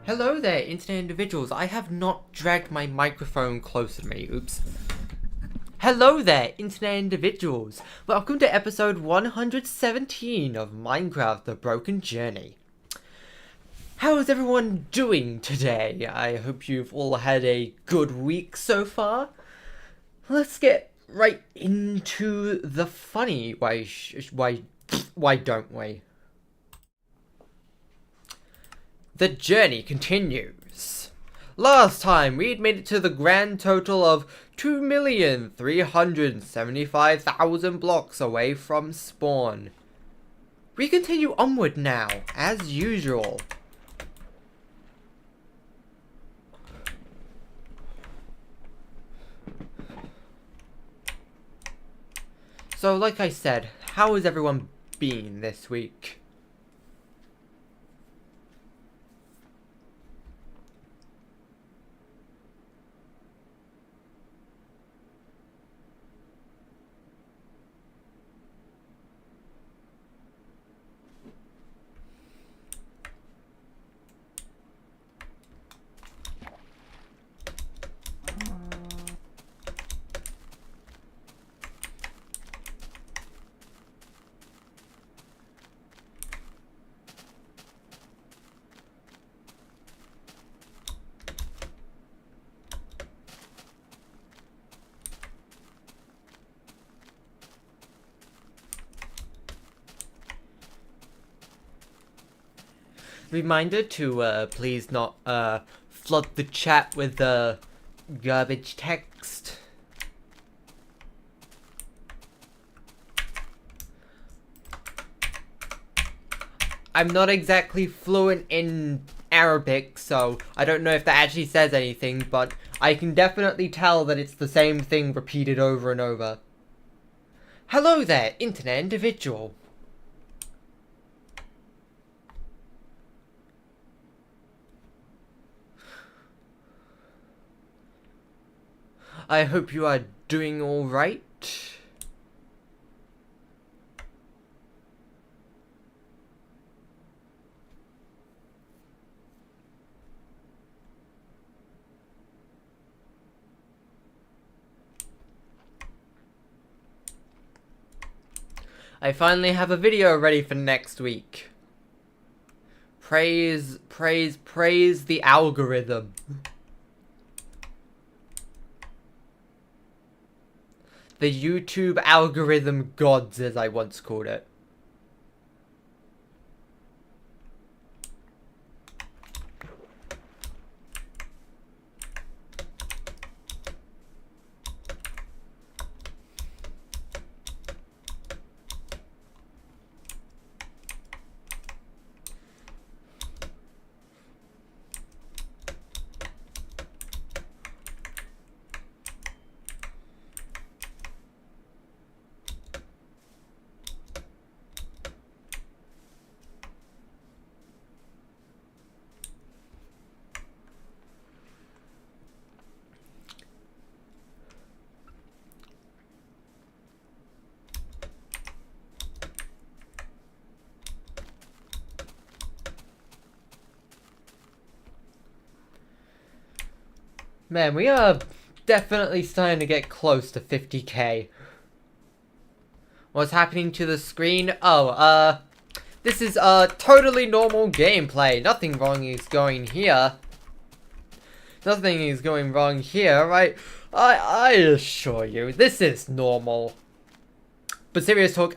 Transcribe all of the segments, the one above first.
Hello there, internet individuals. I have not dragged my microphone closer to me. Oops. Hello there, internet individuals. Welcome to episode 117 of Minecraft: The Broken Journey. How is everyone doing today? I hope you've all had a good week so far. Let's get right into the funny. Why don't we? The journey continues. Last time, we'd made it to the grand total of 2,375,000 blocks away from spawn. We continue onward now, as usual. So, like I said, how has everyone been this week? Reminder to please not flood the chat with garbage text. I'm not exactly fluent in Arabic, so I don't know if that actually says anything, but I can definitely tell that it's the same thing repeated over and over. Hello there, internet individual. I hope you are doing alright. I finally have a video ready for next week. Praise the algorithm. The YouTube algorithm gods, as I once called it. Man, we are definitely starting to get close to 50k. What's happening to the screen? Oh, this is totally normal gameplay. Nothing wrong is going here. Nothing is going wrong here, right? I assure you, this is normal. But serious talk,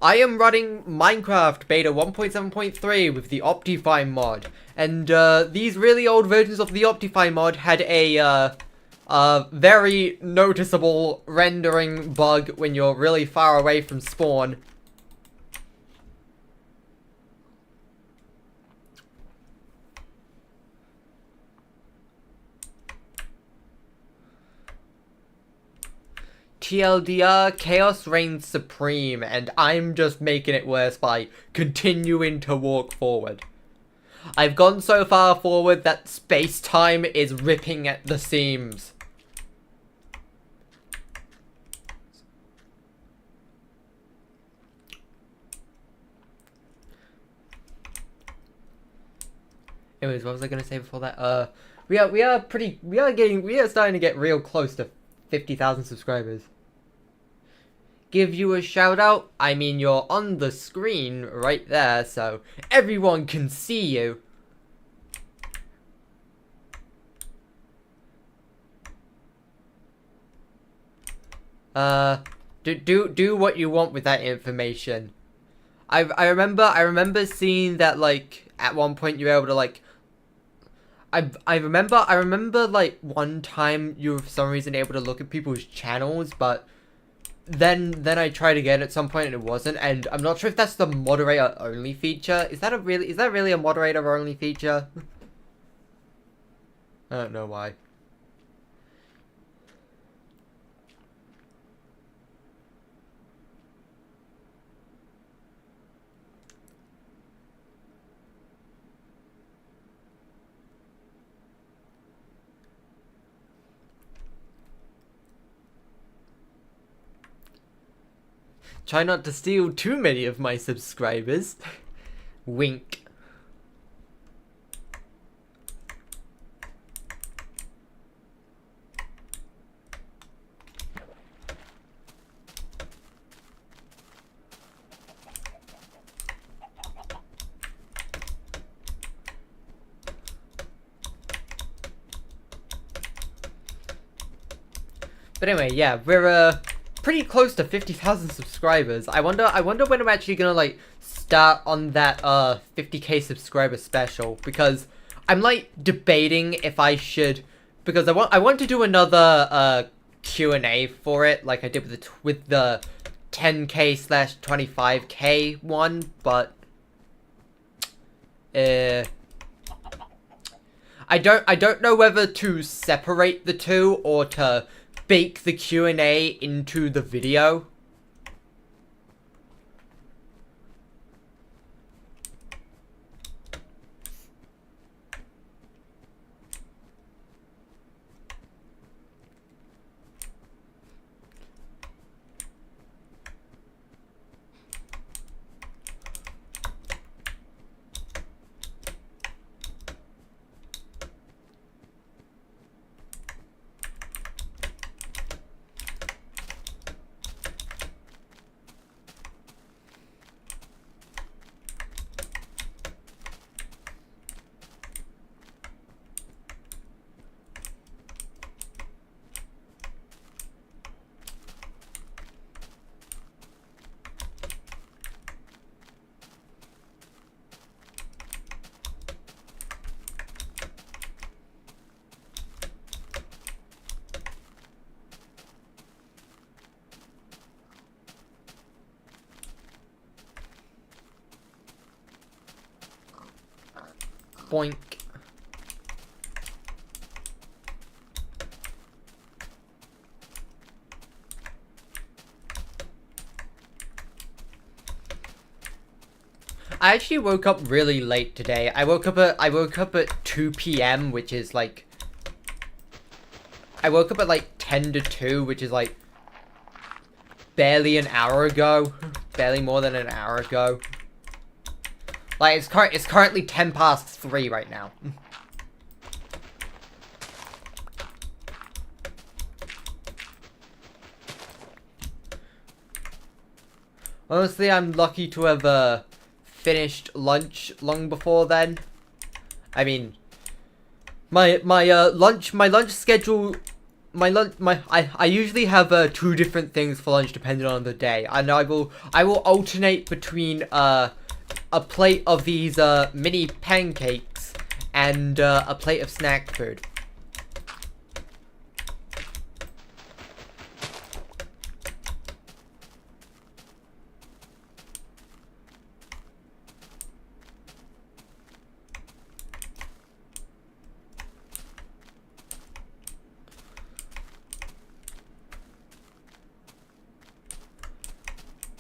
I am running Minecraft beta 1.7.3 with the optifine mod. And, these really old versions of the optifine mod had a very noticeable rendering bug when you're really far away from spawn. TLDR, chaos reigns supreme, and I'm just making it worse by continuing to walk forward. I've gone so far forward that space-time is ripping at the seams. Anyways, what was I gonna say before that? We are starting to get real close to 50,000 subscribers. Give you a shout out. I mean, you're on the screen right there, so everyone can see you. Do what you want with that information. I remember seeing that, like, at one point you were able to, like, I remember like one time you were for some reason able to look at people's channels, but then I tried again at some point and it wasn't, and I'm not sure if that's the moderator only feature. Is that really a moderator only feature? I don't know why. Try not to steal too many of my subscribers. Wink. But anyway, yeah, we're pretty close to 50,000 subscribers. I wonder when I'm actually gonna, like, start on that 50k subscriber special, because I'm, like, debating if I should, because I want to do another Q&A for it, like I did with the 10k/25k one, but I don't know whether to separate the two or to bake the Q&A into the video. Boink. I actually woke up really late today. I woke up at 2 p.m., which is like, I woke up at like 10 to 2, which is like barely an hour ago. Barely more than an hour ago. Like, it's currently 10 past 3 right now. Honestly, I'm lucky to have finished lunch long before then. I mean, my lunch schedule, I usually have 2 different things for lunch depending on the day, and I will alternate between a plate of these mini pancakes and a plate of snack food.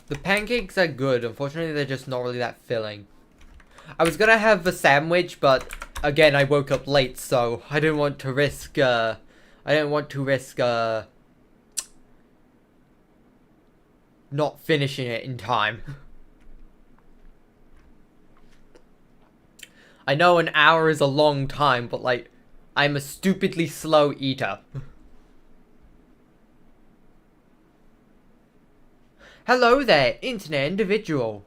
The pancakes are good. Unfortunately, they're just not really that filling. I was gonna have a sandwich, but again, I woke up late, so I didn't want to risk, not finishing it in time. I know an hour is a long time, but like, I'm a stupidly slow eater. Hello there, internet individual.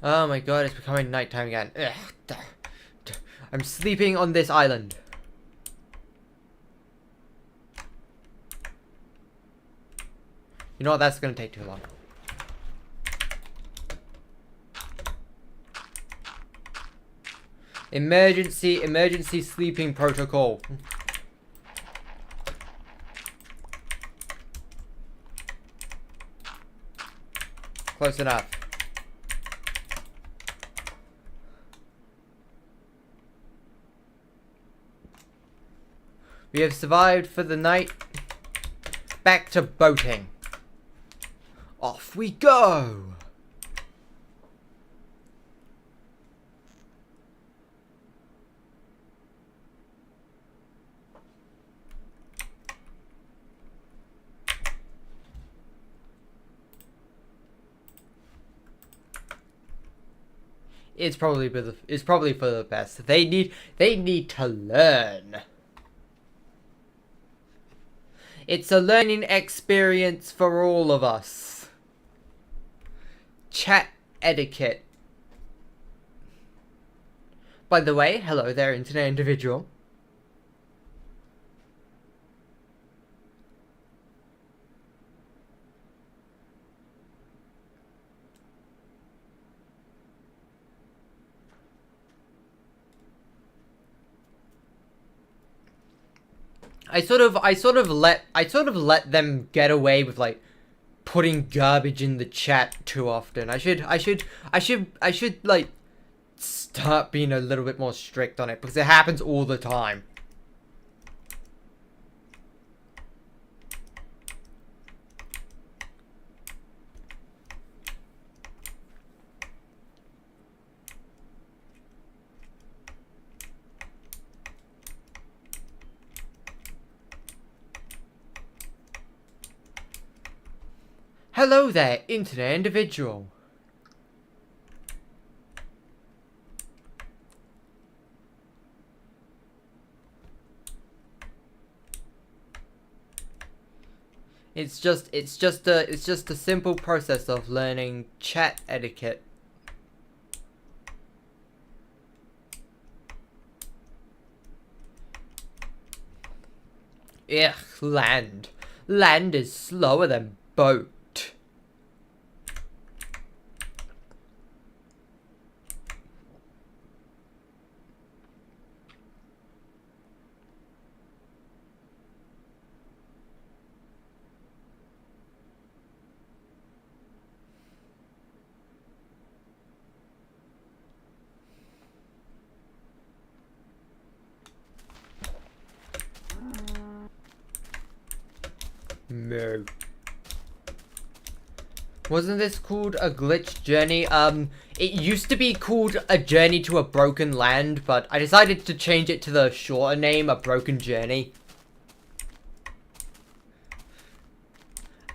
Oh my god, it's becoming nighttime again. Ugh. I'm sleeping on this island. You know what, that's gonna take too long. Emergency sleeping protocol. Close enough. We have survived for the night. Back to boating. Off we go! It's probably for the best. They need to learn. It's a learning experience for all of us. Chat etiquette. By the way, hello there, internet individual. I sort of let them get away with like putting garbage in the chat too often. I should like start being a little bit more strict on it because it happens all the time. Hello there, internet individual. It's just a simple process of learning chat etiquette. Ugh, land. Land is slower than boat. No. Wasn't this called a glitch journey? It used to be called a journey to a broken land, but I decided to change it to the shorter name, a broken journey.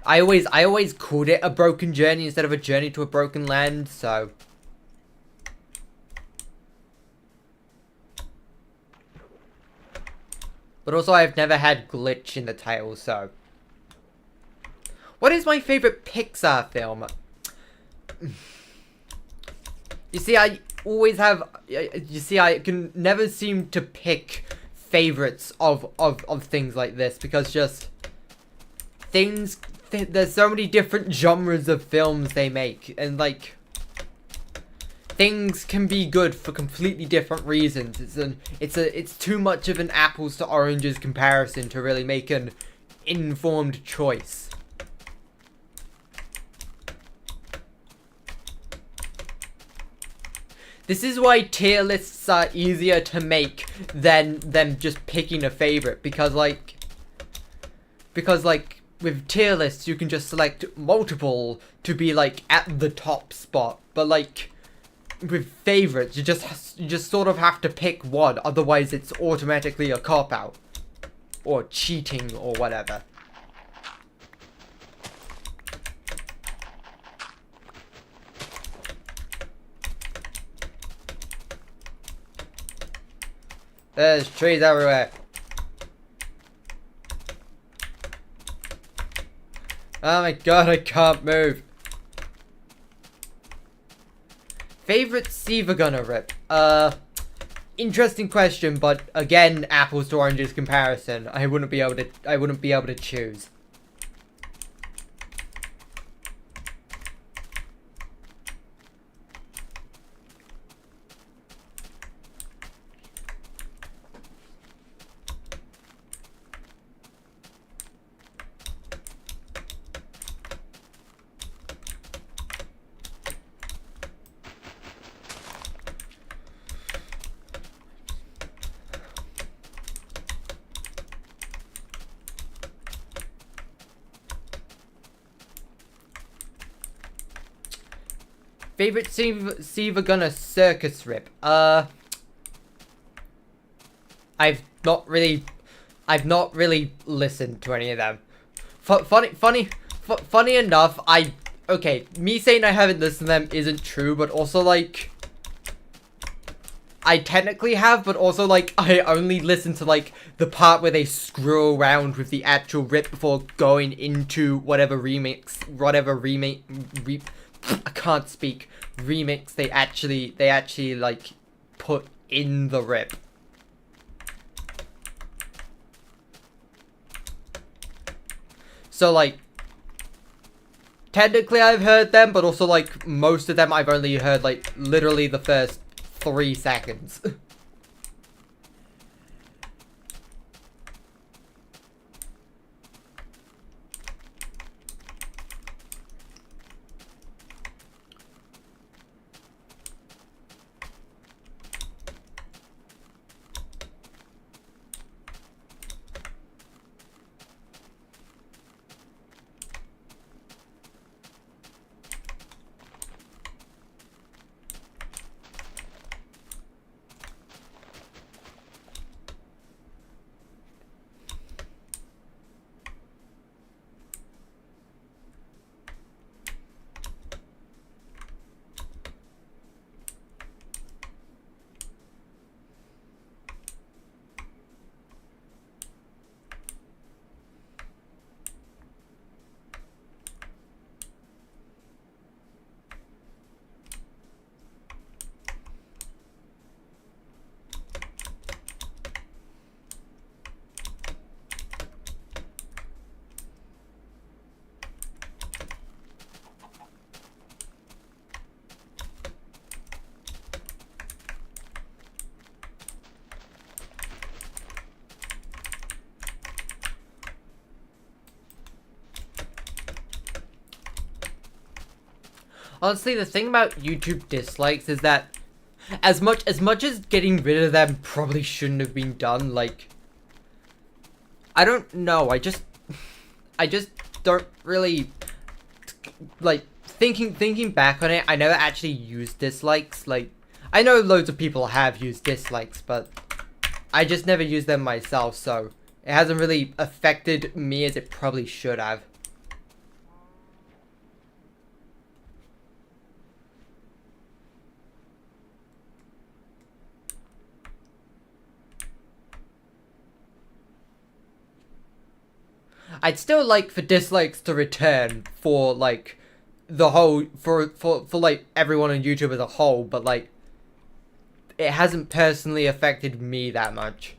I always called it a broken journey instead of a journey to a broken land, so. But also I've never had glitch in the title, so. What is my favorite Pixar film? You see, I always have... You see, I can never seem to pick favorites of things like this. Because just... There's so many different genres of films they make. And, like... Things can be good for completely different reasons. It's too much of an apples to oranges comparison to really make an informed choice. This is why tier lists are easier to make than just picking a favorite, because like with tier lists, you can just select multiple to be like at the top spot. But like with favorites, you just sort of have to pick one. Otherwise, it's automatically a cop out or cheating or whatever. There's trees everywhere. Oh my god, I can't move. Favorite Seaver Gunner rip? Interesting question, but again, apples to oranges comparison. I wouldn't be able to choose. Favorite Seaver Gunner circus rip? I've not really listened to any of them. Funny enough, okay, me saying I haven't listened to them isn't true, but also like, I technically have, but also like, I only listen to like the part where they screw around with the actual rip before going into whatever I can't speak, remix they actually like put in the rip. So like, technically I've heard them, but also like most of them I've only heard like literally the first 3 seconds. Honestly, the thing about YouTube dislikes is that as much as getting rid of them probably shouldn't have been done, like, I don't know, I just don't really, like, thinking back on it, I never actually used dislikes. Like, I know loads of people have used dislikes, but I just never used them myself, so it hasn't really affected me as it probably should have. I'd still like for dislikes to return for like the whole for like everyone on YouTube as a whole, but like it hasn't personally affected me that much.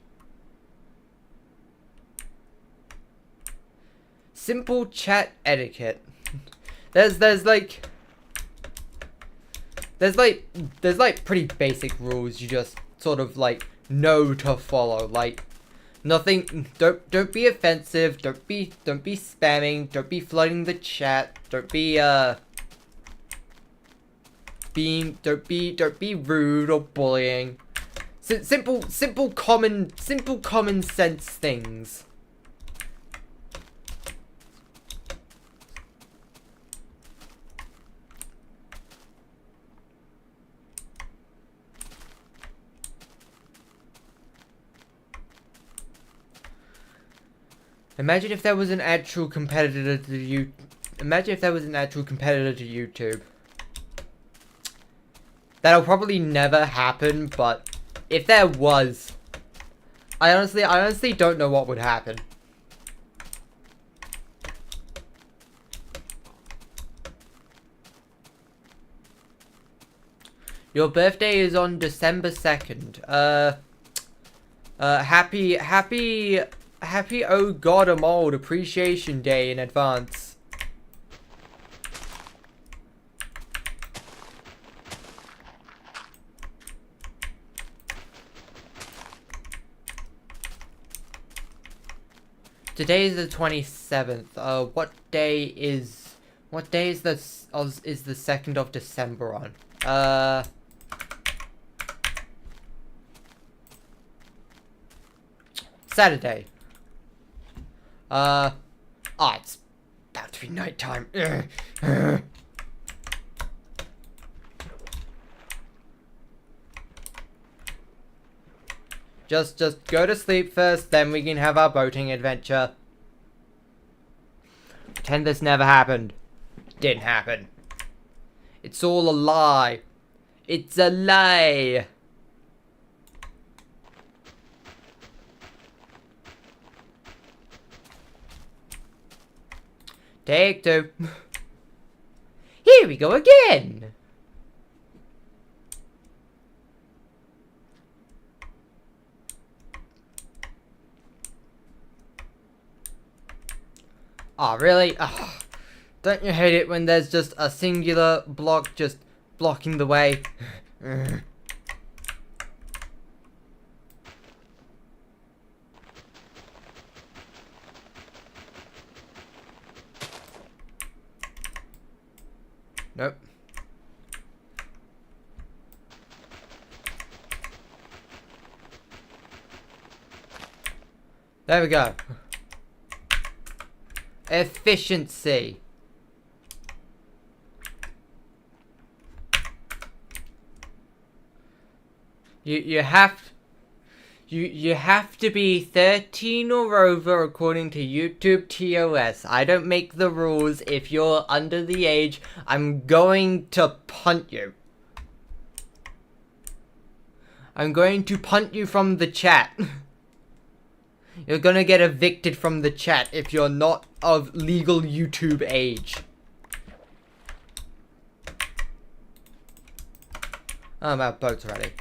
Simple chat etiquette. There's pretty basic rules you just sort of like know to follow, like nothing, don't be offensive, don't be spamming, don't be flooding the chat, don't be rude or bullying. Simple common sense things. Imagine if there was an actual competitor to Imagine if there was an actual competitor to YouTube. That'll probably never happen, but if there was, I honestly don't know what would happen. Your birthday is on December 2nd. Happy Oh God I'm Old Appreciation Day in advance. Today is the 27th. What day is the 2nd of December on? Saturday. It's about to be nighttime. Just go to sleep first, then we can have our boating adventure. Pretend this never happened. Didn't happen. It's all a lie. It's a lie. Take 2. Here we go again. Oh, really? Oh, don't you hate it when there's just a singular block just blocking the way? Nope. There we go. Efficiency. You have to be 13 or over according to YouTube TOS. I don't make the rules. If you're under the age, I'm going to punt you. I'm going to punt you from the chat. You're gonna get evicted from the chat if you're not of legal YouTube age. Oh, my boat's ready.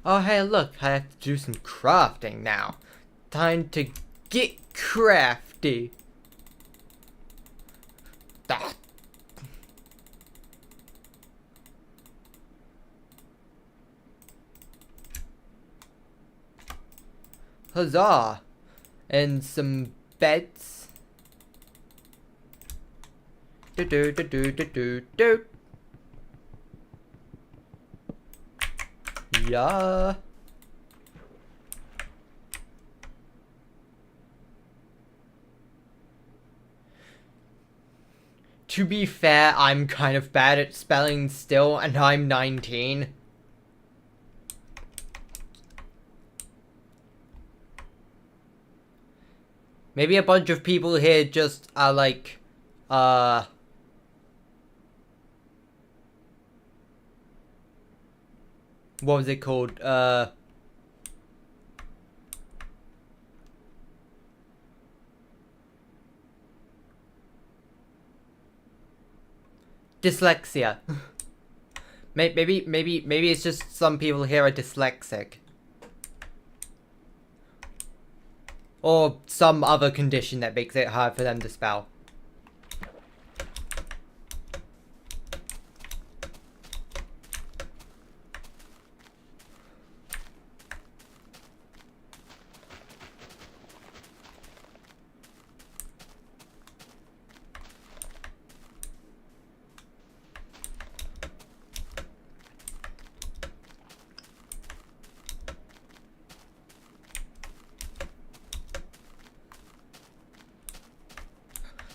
Oh, hey, look, I have to do some crafting now. Time to get crafty. Ah. Huzzah! And some beds. Do do do do do do do. Yeah. To be fair, I'm kind of bad at spelling still, and I'm 19. Maybe a bunch of people here just are like, what was it called? Dyslexia. Maybe it's just some people here are dyslexic. Or some other condition that makes it hard for them to spell.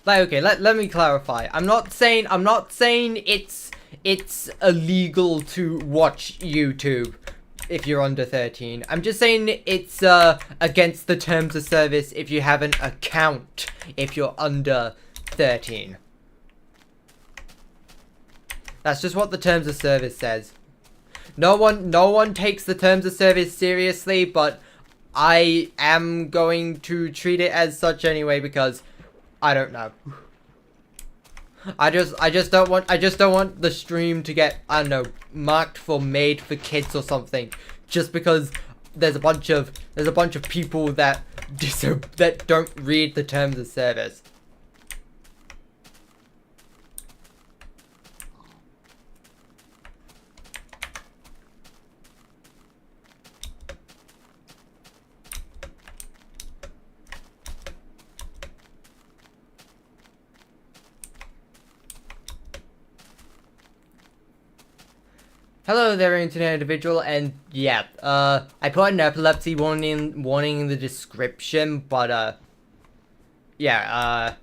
Like, okay, let me clarify. I'm not saying it's illegal to watch YouTube if you're under 13. I'm just saying it's against the terms of service if you have an account if you're under 13. That's just what the terms of service says. No one takes the terms of service seriously, but I am going to treat it as such anyway because I don't know. I just don't want the stream to get, I don't know, marked for made for kids or something, just because there's a bunch of people that don't read the terms of service. Hello there, internet individual, and yeah, I put an epilepsy warning in the description, but yeah,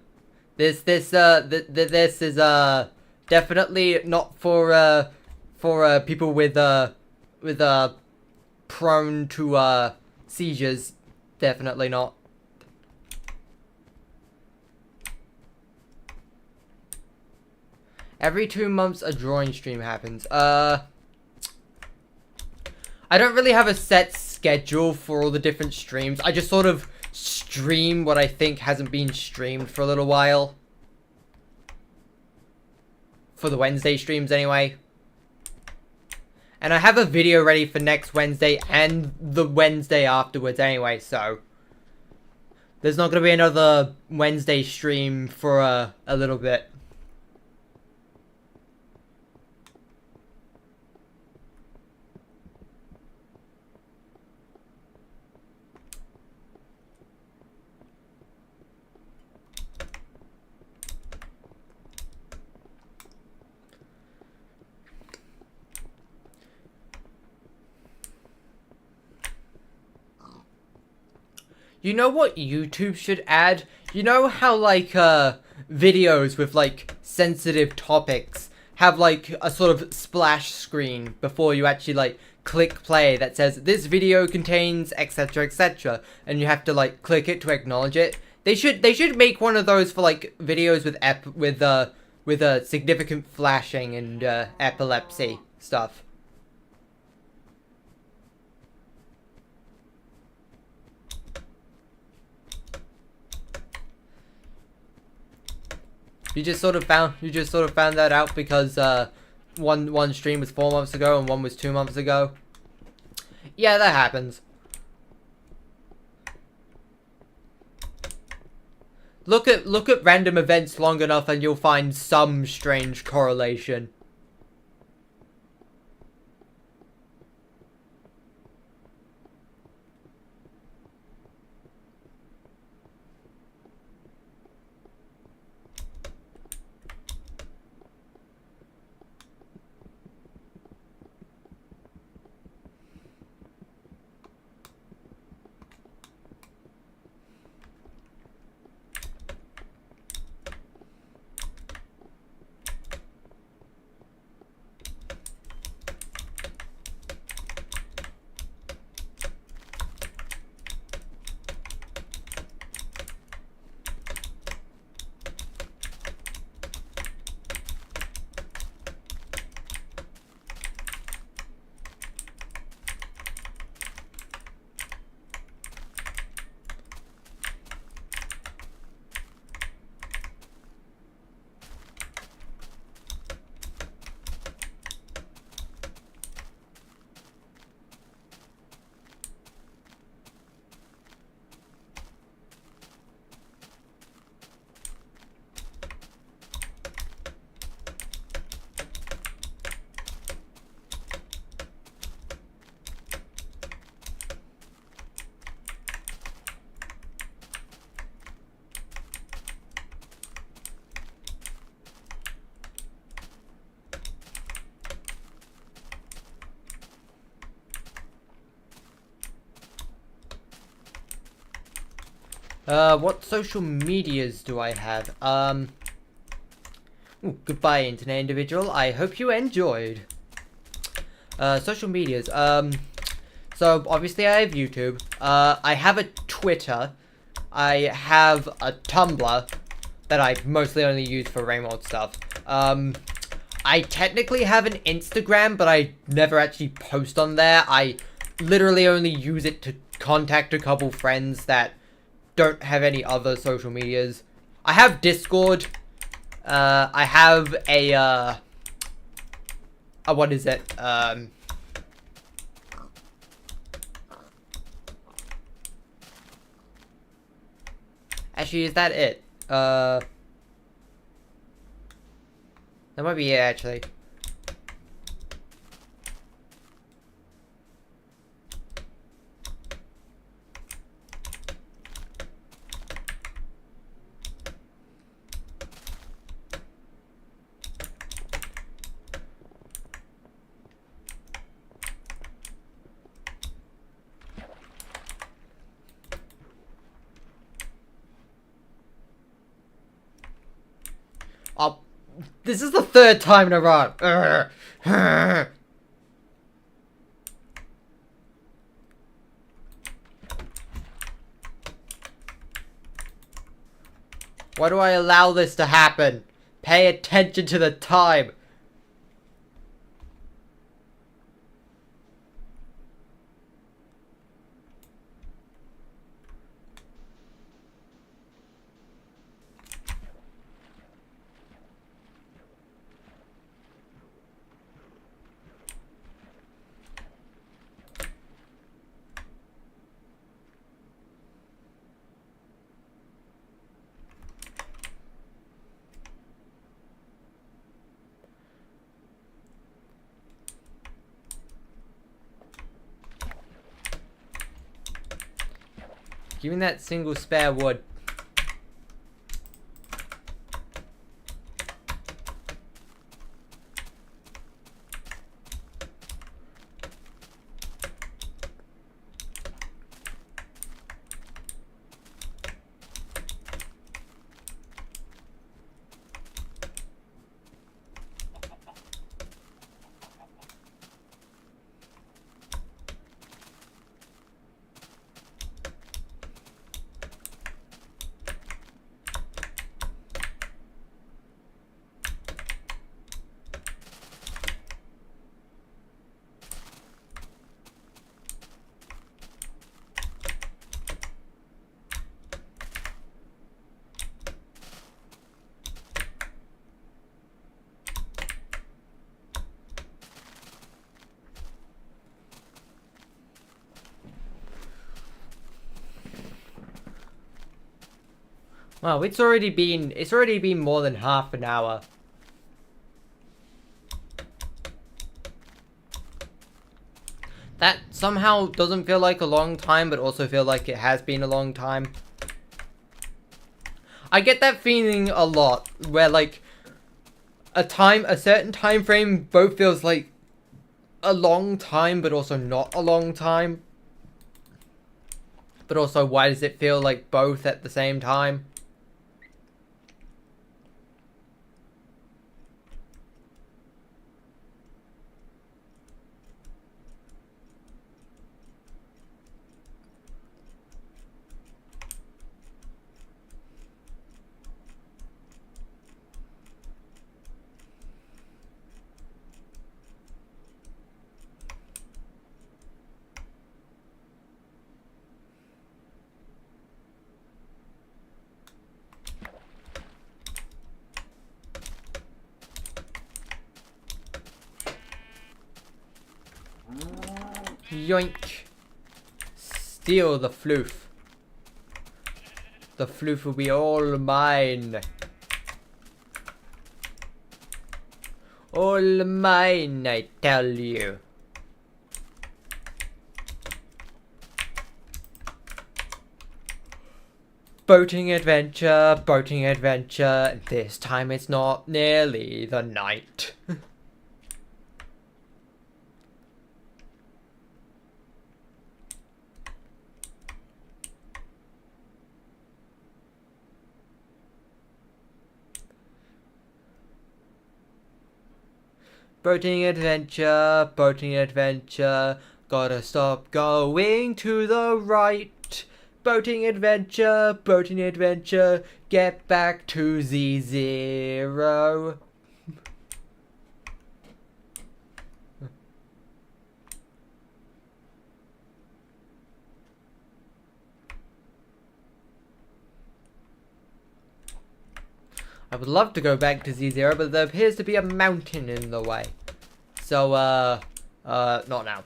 this is definitely not for people with prone to seizures, definitely not. Every 2 months a drawing stream happens. I don't really have a set schedule for all the different streams. I just sort of stream what I think hasn't been streamed for a little while. For the Wednesday streams, anyway. And I have a video ready for next Wednesday and the Wednesday afterwards, anyway, so there's not going to be another Wednesday stream for a little bit. You know what YouTube should add? You know how, like, videos with, like, sensitive topics have, like, a sort of splash screen before you actually, like, click play that says, this video contains, etc., etc., and you have to, like, click it to acknowledge it. They should make one of those for, like, videos with significant flashing and, epilepsy stuff. You just sort of found that out because one stream was 4 months ago and one was 2 months ago. Yeah, that happens. Look at random events long enough and you'll find some strange correlation. What social medias do I have? Ooh, goodbye, internet individual. I hope you enjoyed. Social medias. So obviously I have YouTube. I have a Twitter. I have a Tumblr that I mostly only use for Rainbow stuff. I technically have an Instagram, but I never actually post on there. I literally only use it to contact a couple friends that don't have any other social medias. I have Discord. I have a, what is it? Actually, is that it? That might be it, actually. Oh, this is the third time in a row. Why do I allow this to happen? Pay attention to the time. Give me that single spare wood. Wow, it's already been more than half an hour. That somehow doesn't feel like a long time, but also feel like it has been a long time. I get that feeling a lot, where like a certain time frame both feels like a long time, but also not a long time. But also, why does it feel like both at the same time? Yoink. Steal the floof. The floof will be all mine. All mine, I tell you. Boating adventure, boating adventure. This time it's not nearly the night. Boating adventure, boating adventure. Gotta stop going to the right. Boating adventure, boating adventure. Get back to Z0. I would love to go back to Z0, but there appears to be a mountain in the way. So, not now.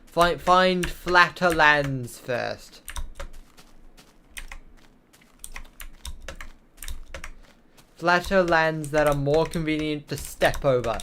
Find flatter lands first. Flatter lands that are more convenient to step over.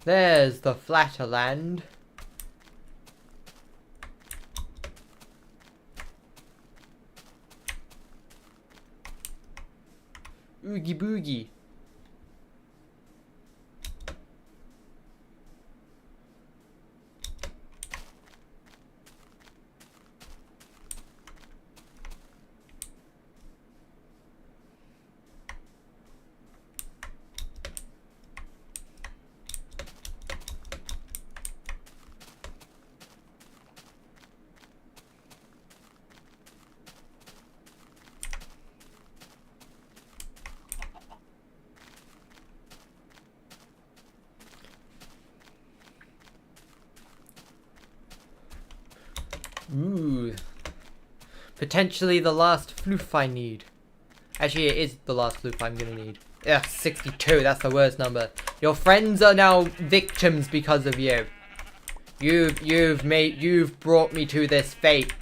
There's the flatter land. Oogie boogie. Ooh. Potentially the last floof I need. Actually, it is the last floof I'm gonna need. Ugh, 62, that's the worst number. Your friends are now victims because of you. You've brought me to this fate.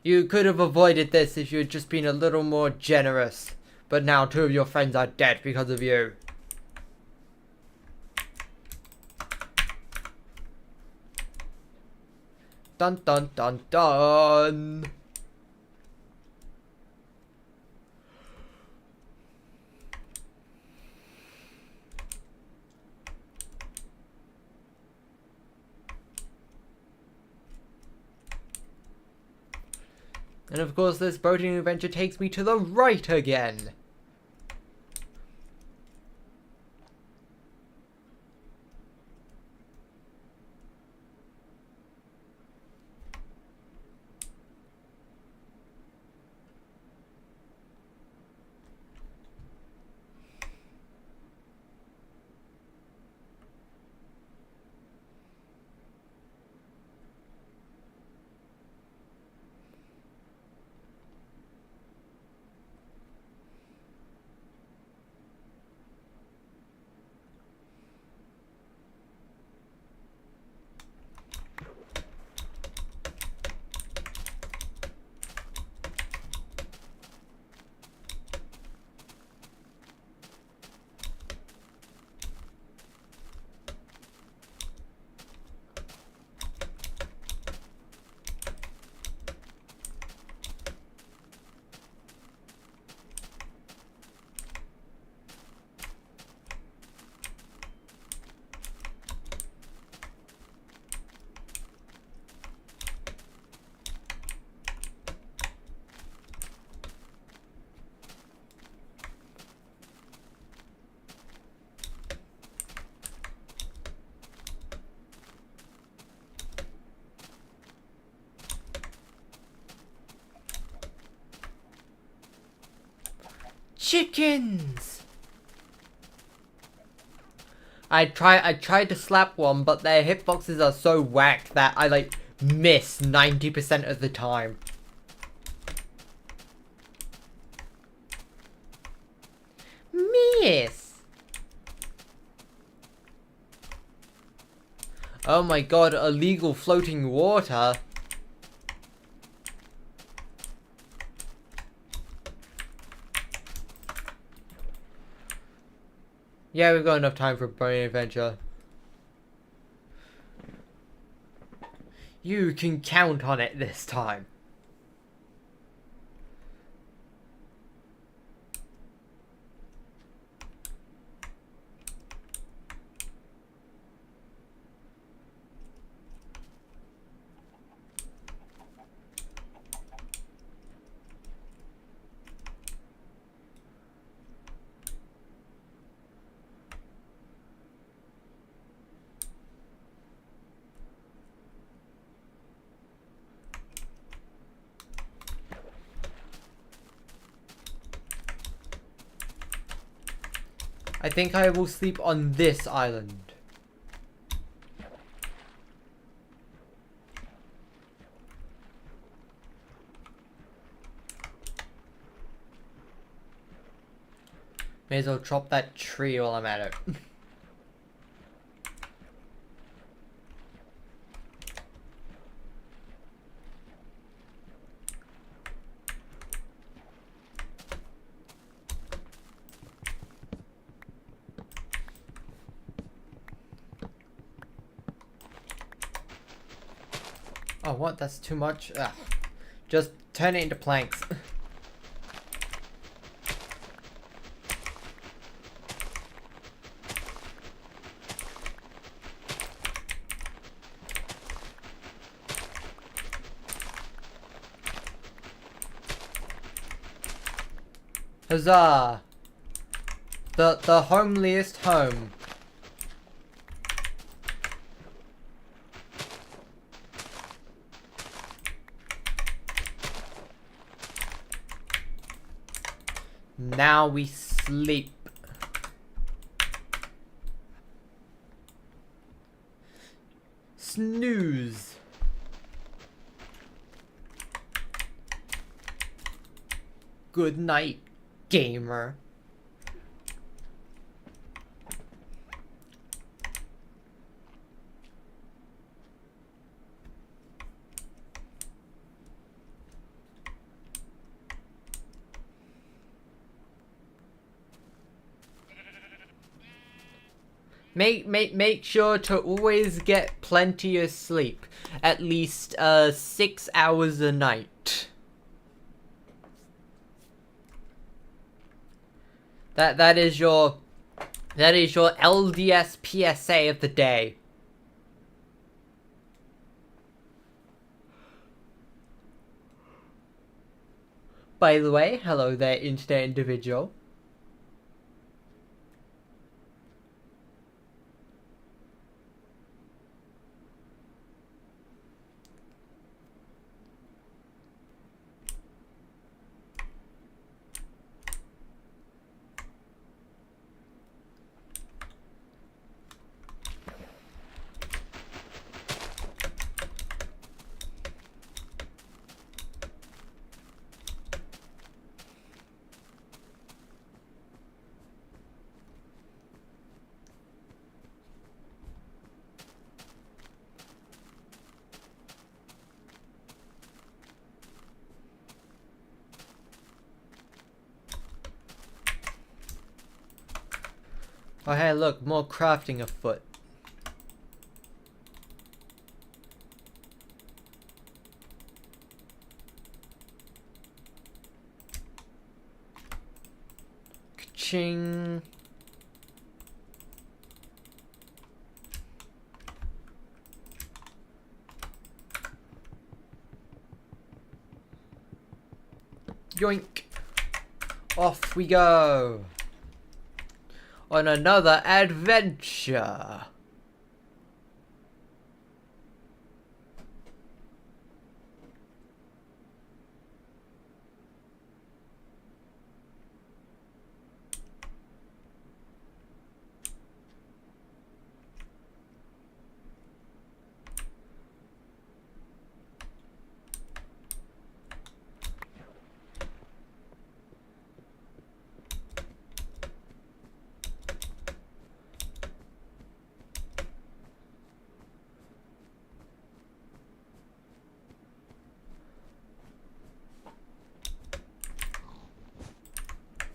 You could have avoided this if you had just been a little more generous. But now 2 of your friends are dead because of you. Dun dun dun dun. And of course this boating adventure takes me to the right again. Chickens! I tried to slap one, but their hitboxes are so whack that I like miss 90% of the time. Miss! Oh my god, illegal floating water. Yeah, we've got enough time for a brain adventure. You can count on it this time. I think I will sleep on this island. May as well chop that tree while I'm at it. Oh, what? That's too much? Ugh. Just turn it into planks. Huzzah! The homeliest home. Now we sleep. Snooze. Good night, gamer. Make sure to always get plenty of sleep. At least 6 hours a night. That is your LDS PSA of the day. By the way, hello there, internet individual. Oh hey, look, more crafting afoot. Ka-ching. Yoink. Off we go. On another adventure.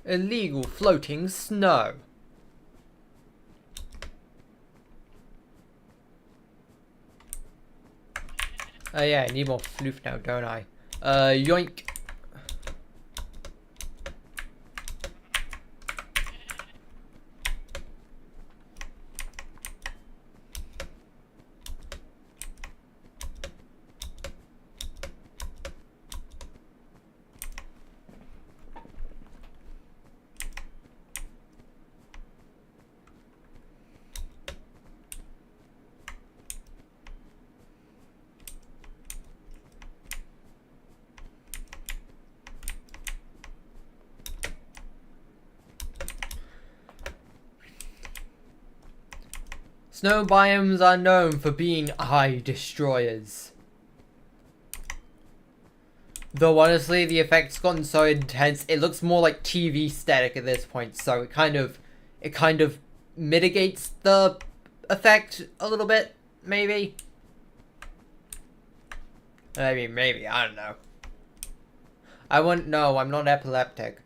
Illegal floating snow. Oh yeah, I need more floof now, don't I? Yoink. Snow biomes are known for being eye destroyers. Though honestly, the effect's gotten so intense, it looks more like TV static at this point, so it kind of mitigates the effect a little bit, maybe? I mean, maybe, I don't know. I wouldn't know, I'm not epileptic.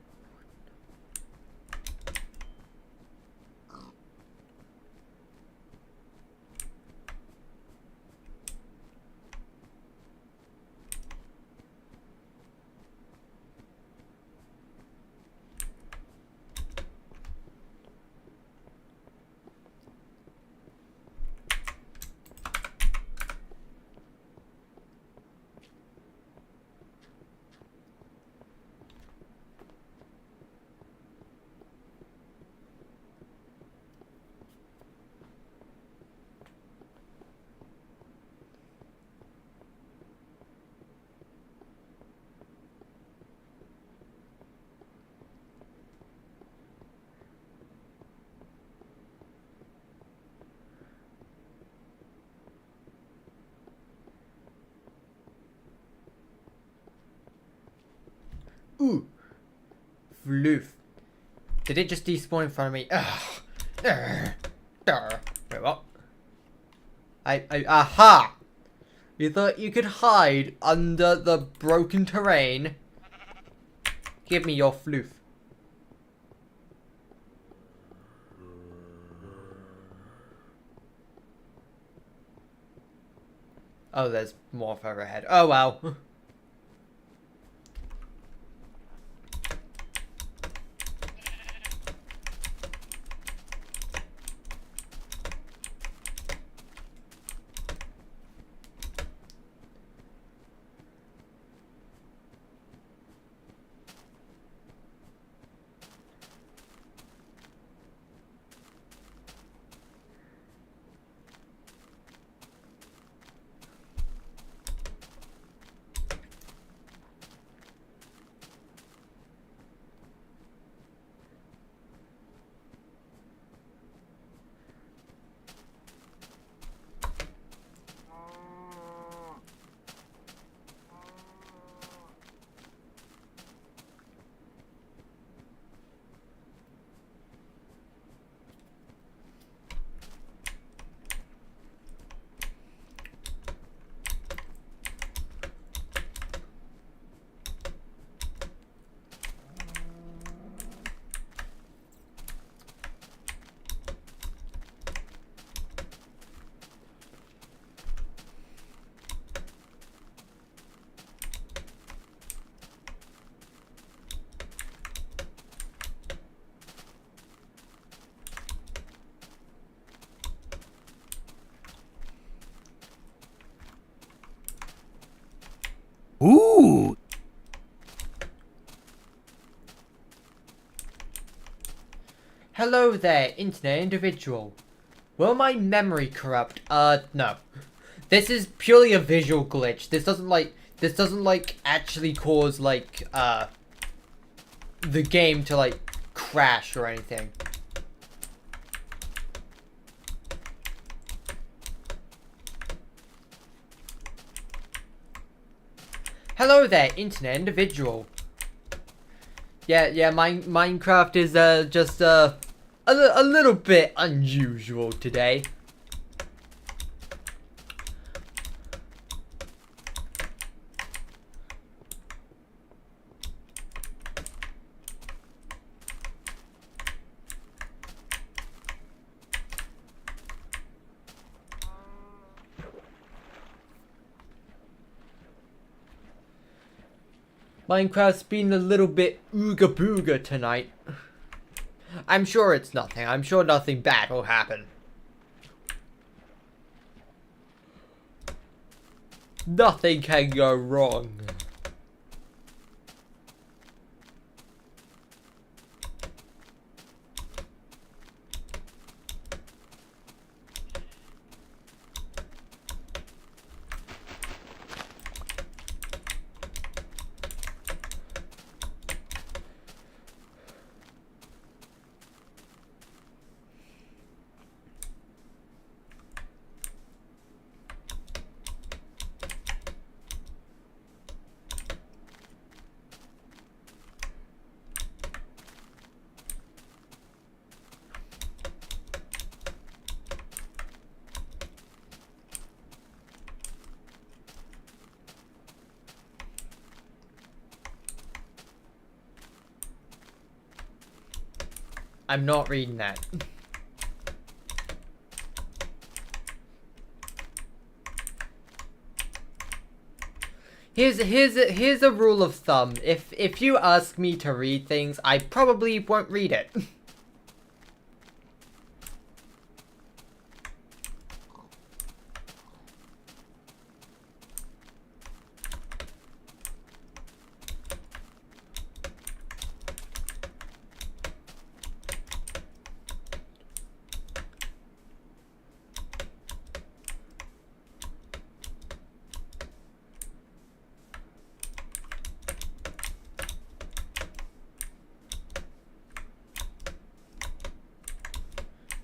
Ooh. Floof. Did it just despawn in front of me? Ugh. Wait, what? Aha! You thought you could hide under the broken terrain? Give me your floof. Oh, there's more further ahead. Oh, well. Ooh! Hello there, internet individual. Will my memory corrupt? No. This is purely a visual glitch. This doesn't like actually cause like the game to like crash or anything. Hello there, internet individual. Yeah, Minecraft is just a little bit unusual today. Minecraft's been a little bit ooga booga tonight. I'm sure it's nothing. I'm sure nothing bad will happen. Nothing can go wrong. I'm not reading that. Here's a rule of thumb. If you ask me to read things, I probably won't read it.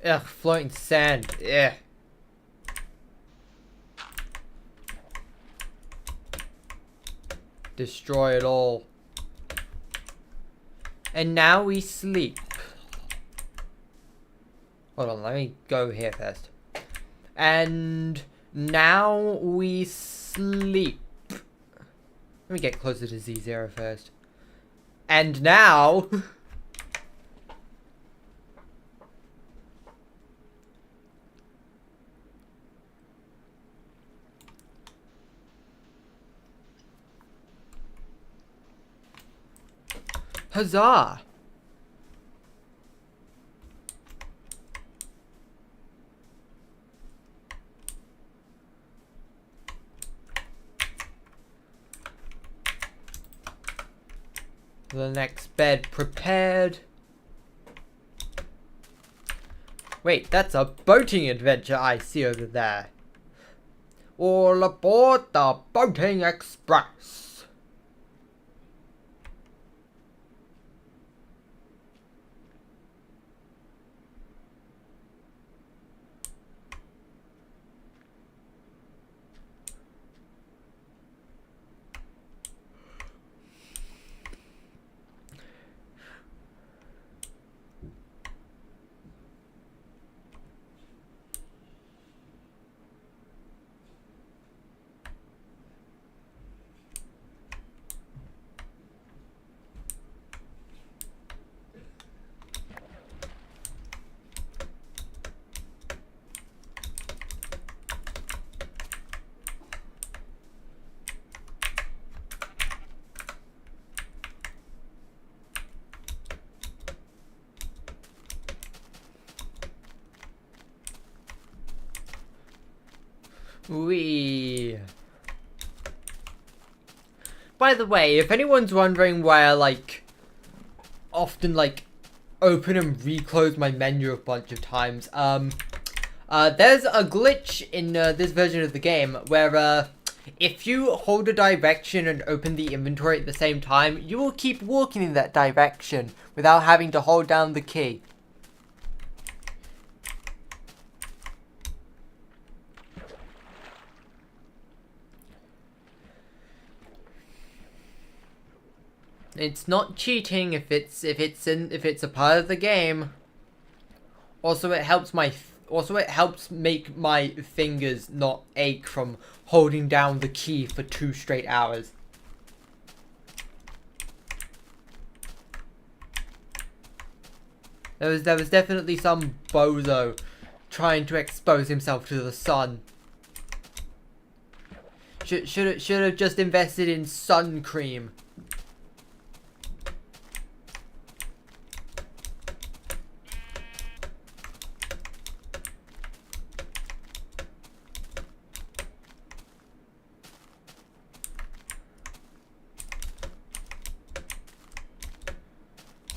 Ugh, floating sand. Ugh. Destroy it all. And now we sleep. Hold on, let me go here first. And now we sleep. Let me get closer to Z0 first. And now... Huzzah! The next bed prepared. Wait, that's a boating adventure I see over there. All aboard the Boating Express. Wee. By the way, if anyone's wondering why I often open and reclose my menu a bunch of times, there's a glitch in this version of the game where if you hold a direction and open the inventory at the same time, you will keep walking in that direction without having to hold down the key. It's not cheating if it's a part of the game. Also, it helps make my fingers not ache from holding down the key for 2 straight hours. There was definitely some bozo trying to expose himself to the sun. Should have just invested in sun cream.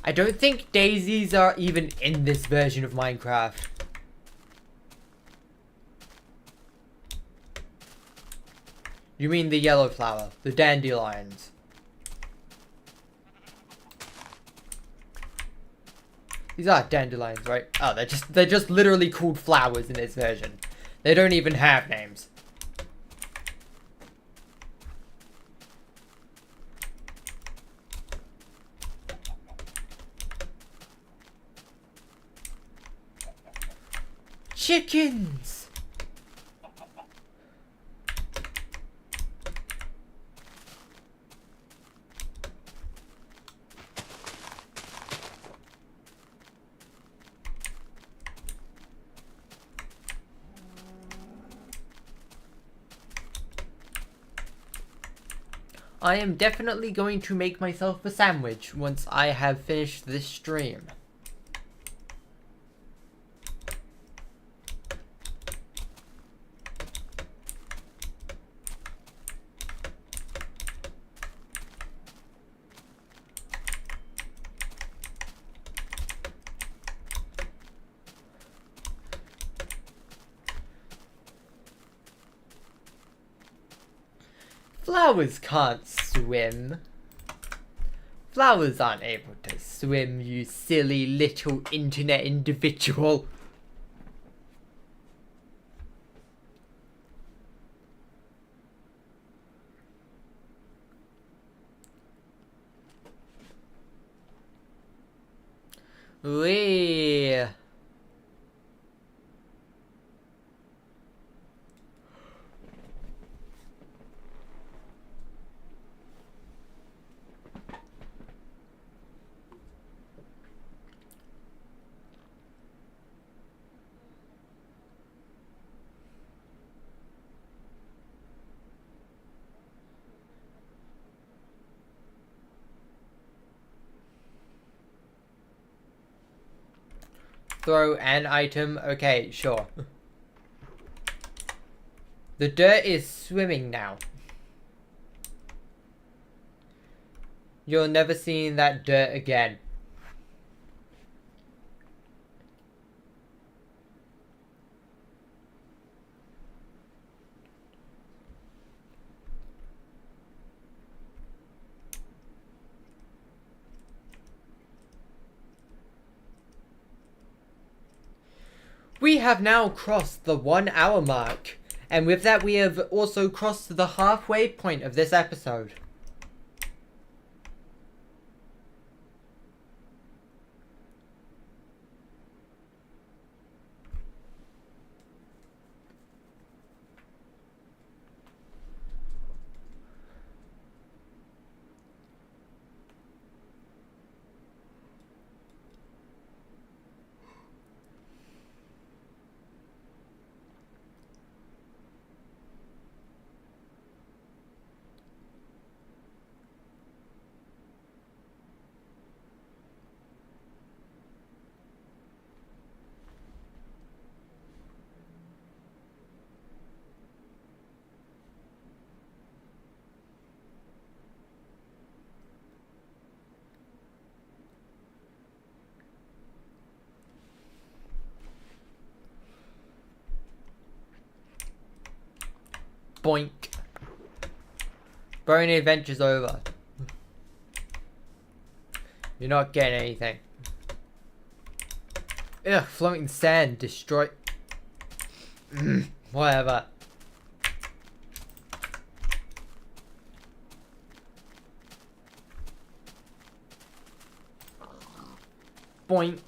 I don't think daisies are even in this version of Minecraft. You mean the yellow flower, the dandelions. These are dandelions, right? Oh, they're just literally called flowers in this version. They don't even have names. Chickens! I am definitely going to make myself a sandwich once I have finished this stream. Flowers can't swim. Flowers aren't able to swim, you silly little internet individual. Wee. Throw an item. Okay, sure. The dirt is swimming now. You're never seeing that dirt again. We have now crossed the 1 hour mark, and with that we have also crossed the halfway point of this episode. Boink. Brony adventure's over. You're not getting anything. Ugh, floating sand, destroy. Whatever. Boink.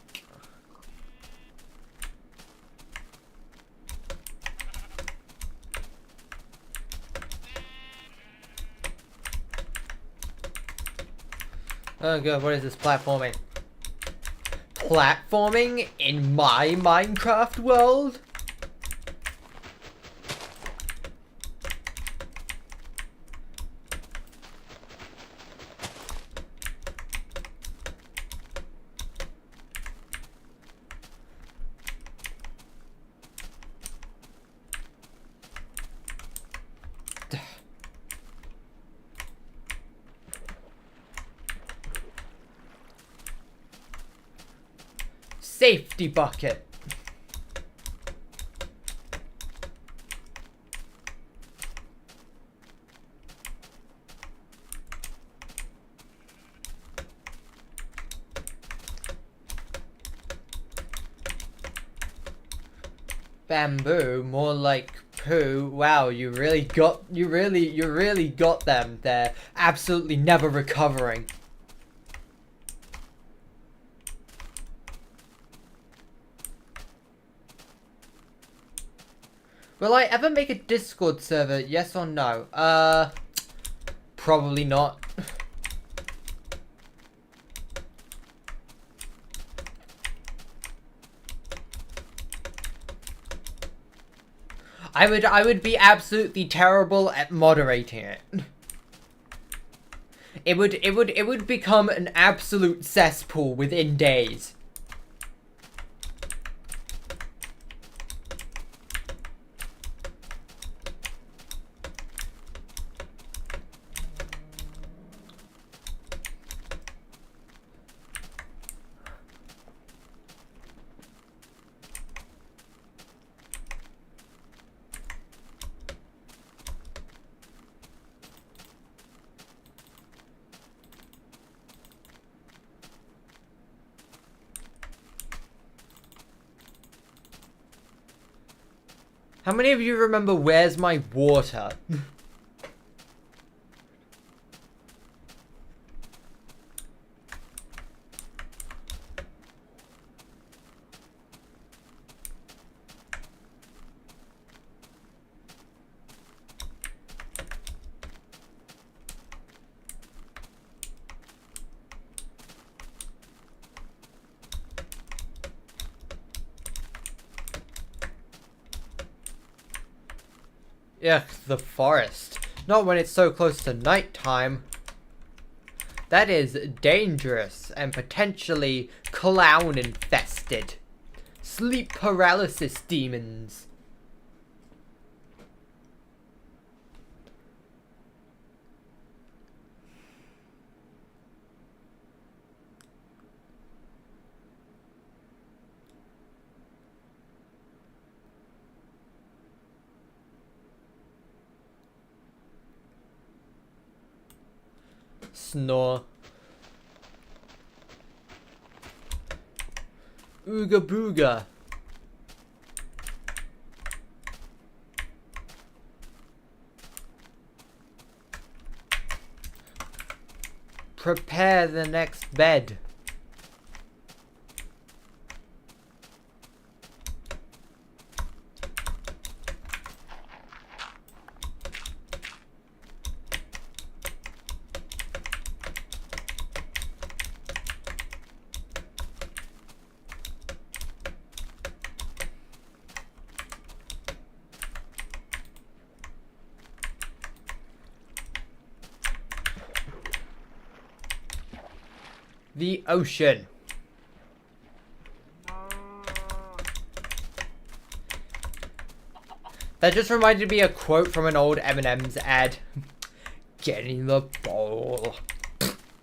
Oh god, what is this platforming? Platforming in my Minecraft world? safety bucket. Bamboo, more like poo. Wow, you really got them there. Absolutely never recovering. Will I ever make a Discord server? Yes or no? Probably not. I would be absolutely terrible at moderating it. It would become an absolute cesspool within days. How many of you remember Where's My Water? Ugh, the forest. Not when it's so close to nighttime. That is dangerous and potentially clown infested. Sleep paralysis demons. Snore. Ooga booga. Prepare the next bed. The ocean. That just reminded me of a quote from an old M&M's ad. Get in the bowl.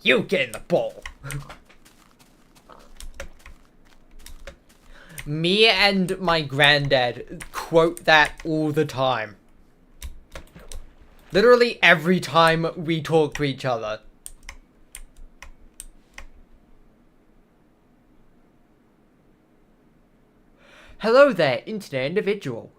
You get in the bowl. Me and my granddad quote that all the time. Literally every time we talk to each other. Hello there, internet individual.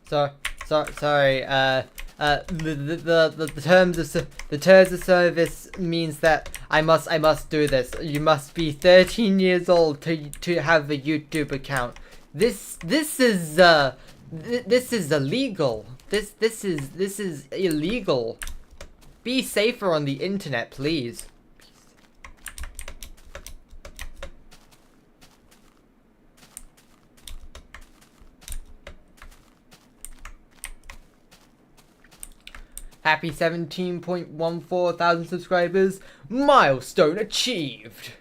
Sorry. The terms of service means that I must do this. You must be 13 years old to have a YouTube account. This is illegal. This is illegal. Be safer on the internet, please. Happy 17.14 thousand subscribers. Milestone achieved.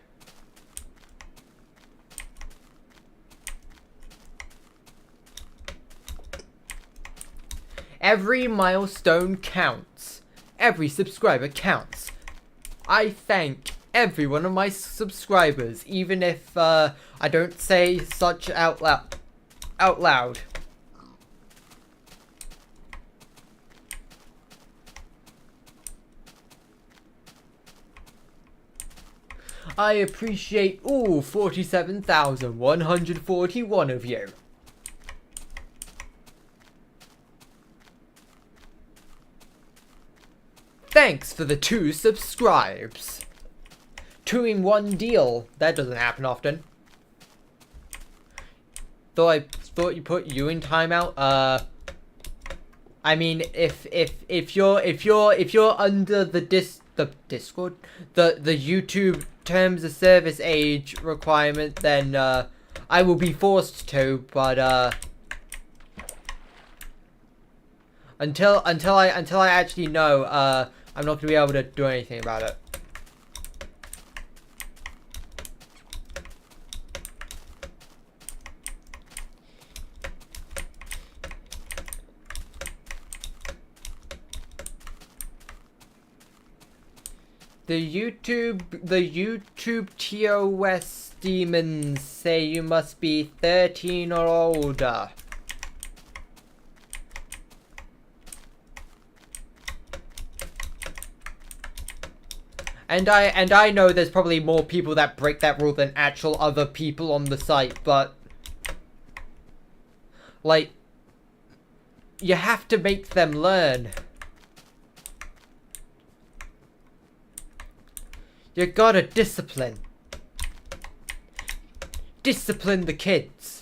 Every milestone counts. Every subscriber counts. I thank every one of my subscribers, even if I don't say such out loud. I appreciate all 47,141 of you. Thanks for the 2 subscribes. 2-in-1 deal. That doesn't happen often. Thought you put you in timeout. I mean, if you're under the Discord, the YouTube terms of service age requirement, then I will be forced to. But until I actually know, I'm not gonna be able to do anything about it. The YouTube TOS demons say you must be 13 or older. And I know there's probably more people that break that rule than actual other people on the site, but like, you have to make them learn. You gotta discipline the kids.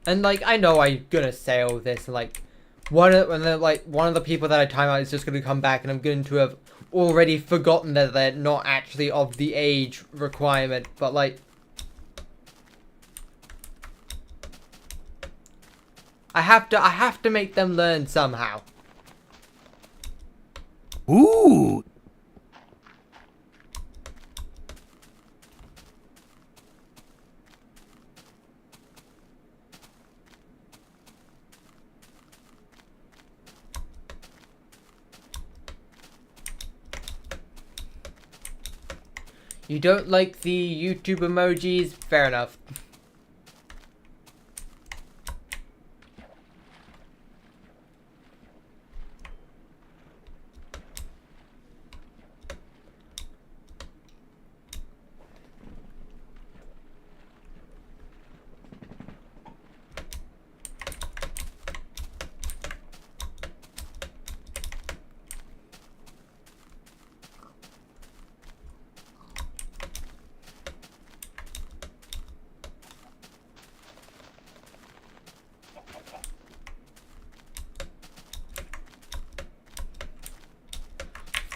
And like, I know I'm gonna say all this, and like, one of the people that I time out is just gonna come back, and I'm going to have already forgotten that they're not actually of the age requirement. But like, I have to make them learn somehow. Ooh. You don't like the YouTube emojis? Fair enough.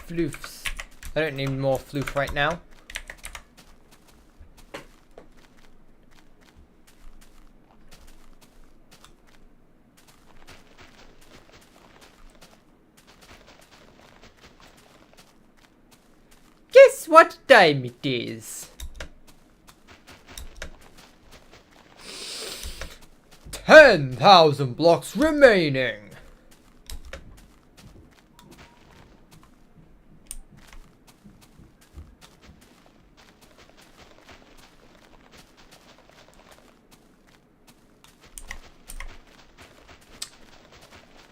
Floofs. I don't need more floof right now. Guess what time it is? 10,000 blocks remaining.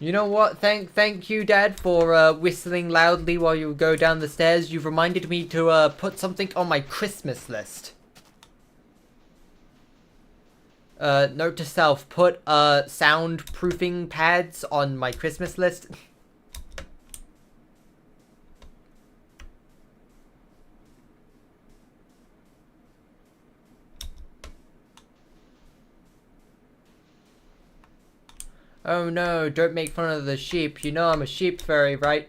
You know what? Thank you, Dad, for whistling loudly while you go down the stairs. You've reminded me to put something on my Christmas list. Note to self, put soundproofing pads on my Christmas list. Oh no, don't make fun of the sheep. You know I'm a sheep furry, right?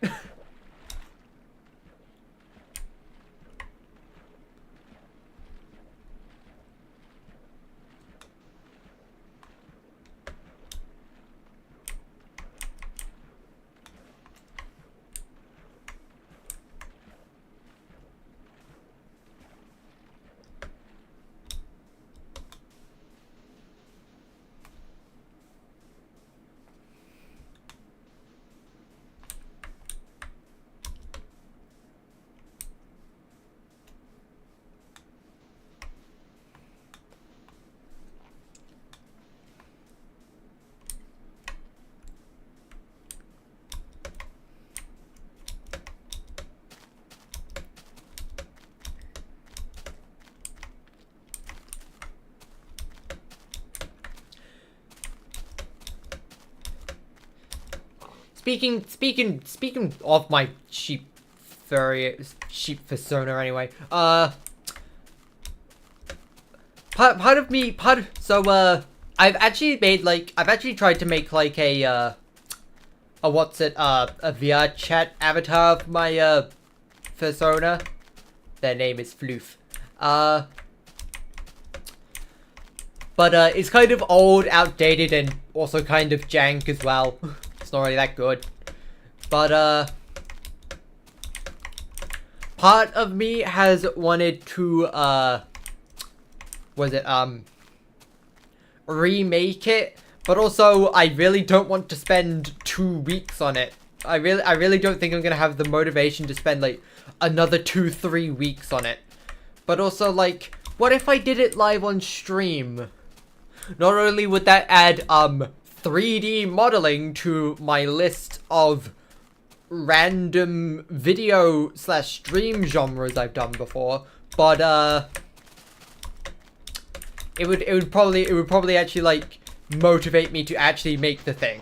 Speaking of my sheep persona anyway, I've actually tried to make like a VR chat avatar of my persona. Their name is Floof. But it's kind of old, outdated, and also kind of jank as well. It's not really that good. But part of me has wanted to remake it, but also I really don't want to spend 2 weeks on it. I really don't think I'm gonna have the motivation to spend like another 2-3 weeks on it. But also, like, what if I did it live on stream? Not only would that add 3D modeling to my list of random video / stream genres I've done before, but it would probably actually like motivate me to actually make the thing.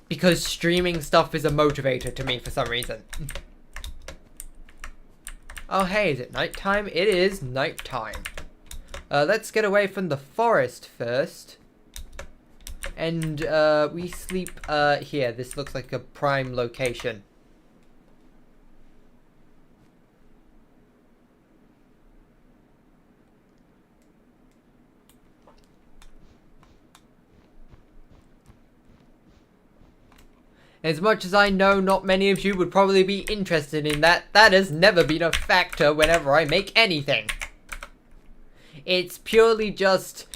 Because streaming stuff is a motivator to me for some reason. Oh hey, is it nighttime? It is nighttime. Let's get away from the forest first. And we sleep here. This looks like a prime location. As much as I know not many of you would probably be interested in that, that has never been a factor whenever I make anything. It's purely just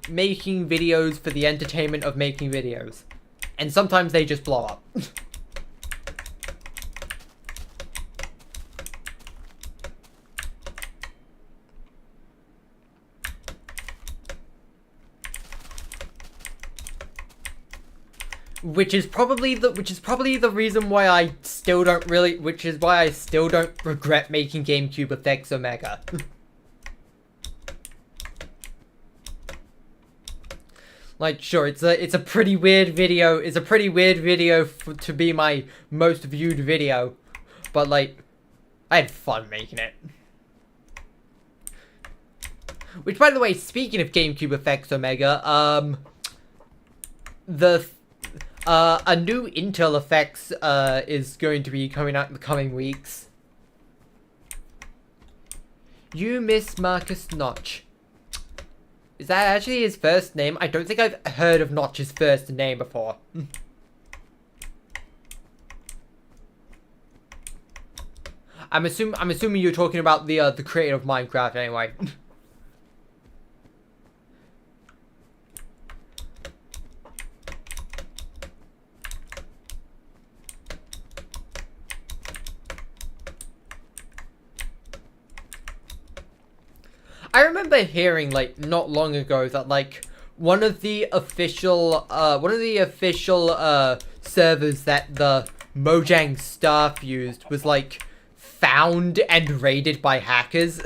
making videos for the entertainment of making videos. And sometimes they just blow up. Which is probably the reason why I still don't regret making GameCube Effects Omega. Like, sure, it's a pretty weird video. It's a pretty weird video to be my most viewed video, but like, I had fun making it. Which, by the way, speaking of GameCube Effects Omega, a new Intel Effects is going to be coming out in the coming weeks. You miss Marcus Notch. Is that actually his first name? I don't think I've heard of Notch's first name before. I'm assuming you're talking about the creator of Minecraft anyway. I remember hearing, like, not long ago that, like, one of the official servers that the Mojang staff used was like found and raided by hackers.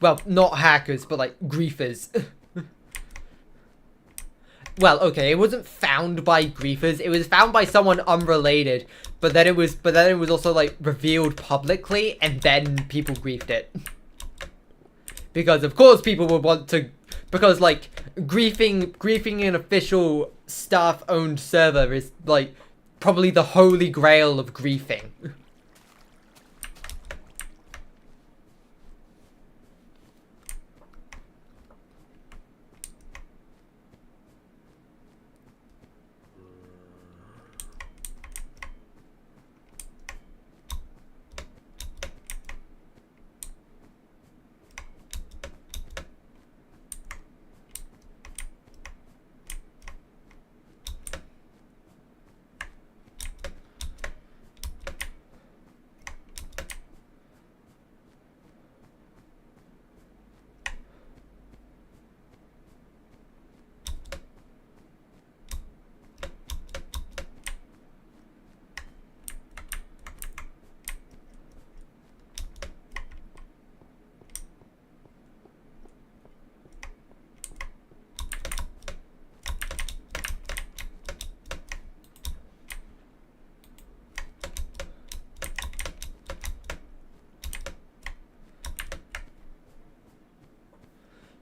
Well, not hackers, but like griefers. Well, okay, it wasn't found by griefers. It was found by someone unrelated, but then it was also like revealed publicly, and then people griefed it. Because of course people would want to, because like griefing an official staff-owned server is like probably the holy grail of griefing.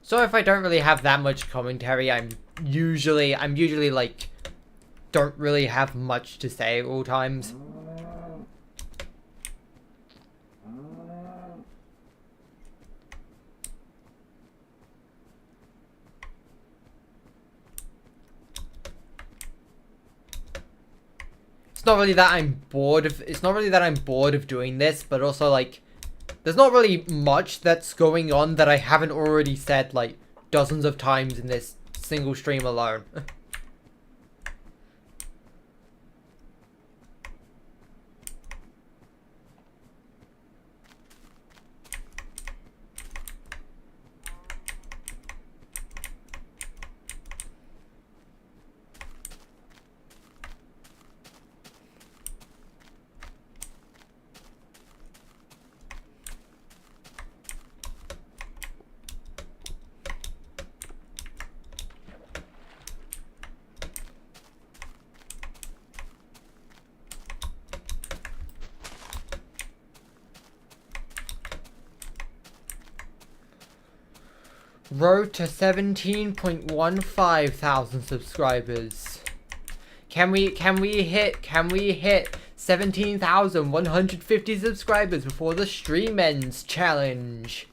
So if I don't really have that much commentary, I'm usually like don't really have much to say at all times. It's not really that I'm bored of doing this, but also like there's not really much that's going on that I haven't already said like dozens of times in this single stream alone. Road to 17.15 thousand subscribers. Can we hit 17,150 subscribers before the stream ends challenge?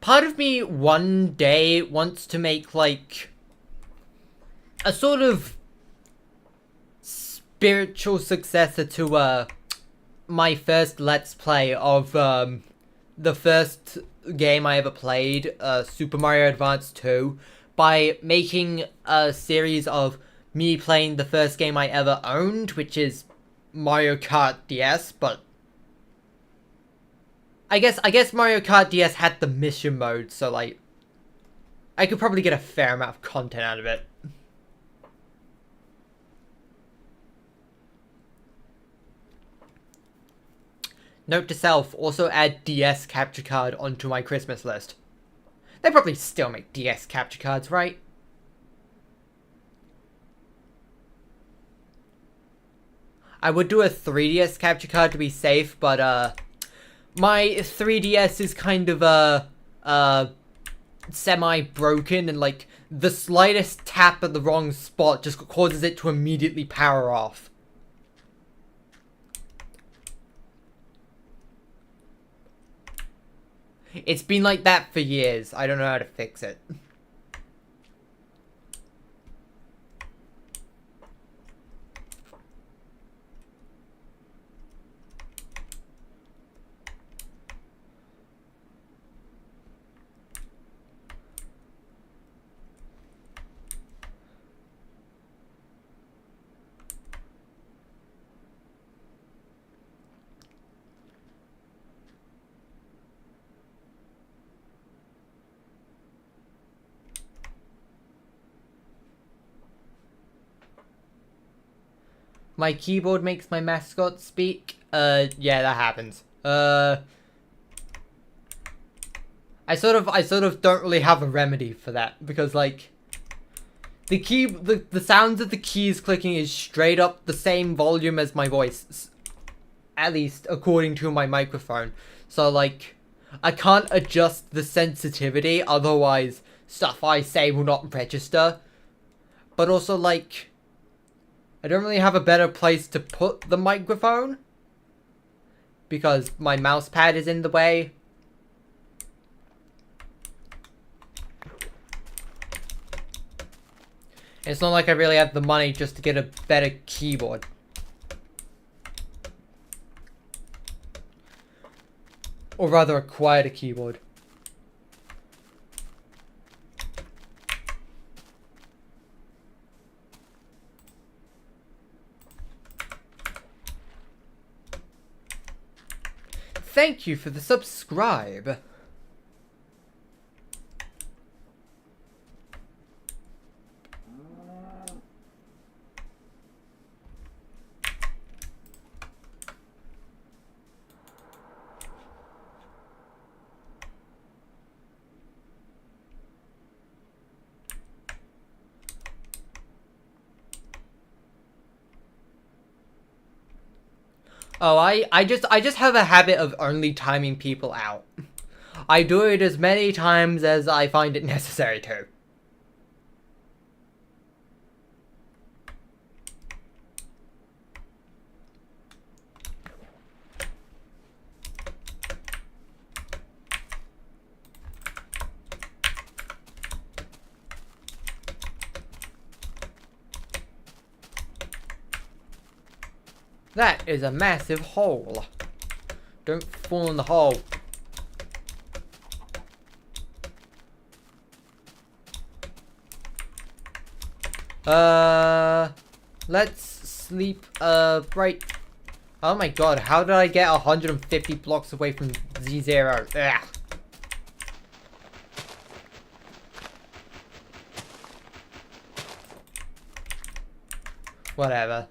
Part of me one day wants to make like a sort of spiritual successor to my first Let's Play of the first game I ever played, Super Mario Advance 2, by making a series of me playing the first game I ever owned, which is Mario Kart DS, but I guess Mario Kart DS had the mission mode, so like I could probably get a fair amount of content out of it. Note to self, also add DS capture card onto my Christmas list. They probably still make DS capture cards, right? I would do a 3DS capture card to be safe, but my 3DS is kind of semi-broken, and like the slightest tap at the wrong spot just causes it to immediately power off. It's been like that for years. I don't know how to fix it. My keyboard makes my mascot speak. Yeah, that happens. I sort of don't really have a remedy for that, because like the sounds of the keys clicking is straight up the same volume as my voice, at least according to my microphone. So like I can't adjust the sensitivity, otherwise stuff I say will not register. But also like I don't really have a better place to put the microphone because my mouse pad is in the way. It's not like I really have the money just to get a better keyboard. Or rather, a quieter keyboard. Thank you for the subscribe. Oh, I just have a habit of only timing people out. I do it as many times as I find it necessary to. That is a massive hole. Don't fall in the hole. Let's sleep, right. Oh my god, how did I get 150 blocks away from Z0? Ugh. Whatever.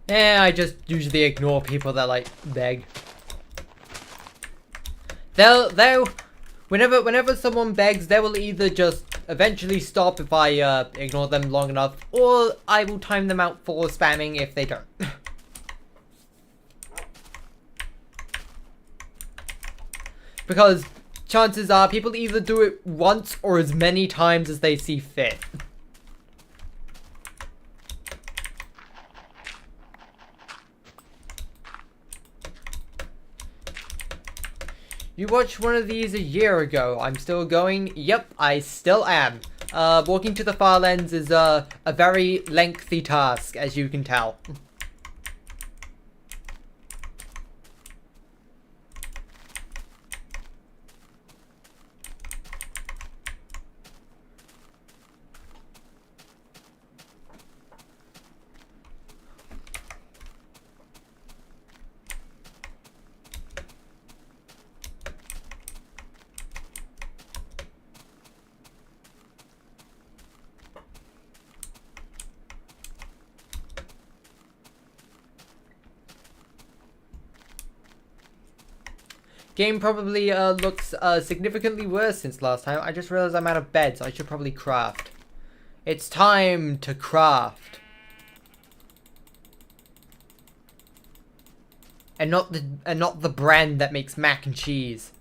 I just usually ignore people that like beg. Whenever someone begs, they will either just eventually stop if I ignore them long enough, or I will time them out for spamming if they don't. Because chances are people either do it once or as many times as they see fit. You watched one of these a year ago. I'm still going. Yep, I still am. Walking to the far ends is a very lengthy task, as you can tell. Game probably looks significantly worse since last time. I just realized I'm out of bed, so I should probably craft. It's time to craft. And not the brand that makes mac and cheese.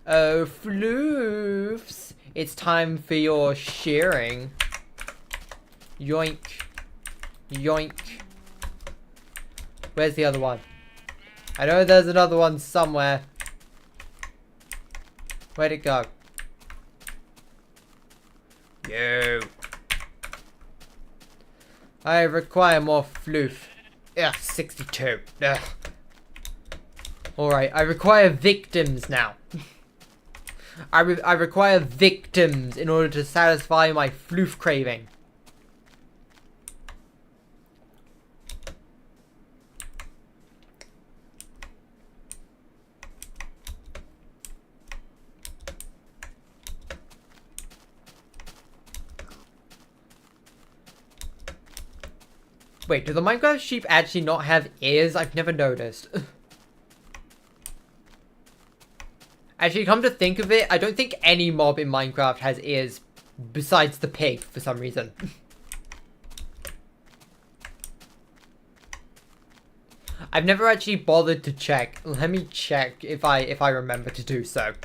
Oh, floofs. It's time for your shearing. Yoink. Yoink. Where's the other one? I know there's another one somewhere. Where'd it go? Yo. I require more floof. Ugh, 62. Ugh. Alright, I require victims now. I require victims in order to satisfy my floof craving. Wait, do the Minecraft sheep actually not have ears? I've never noticed. Actually, come to think of it, I don't think any mob in Minecraft has ears besides the pig for some reason. I've never actually bothered to check. Let me check if I remember to do so.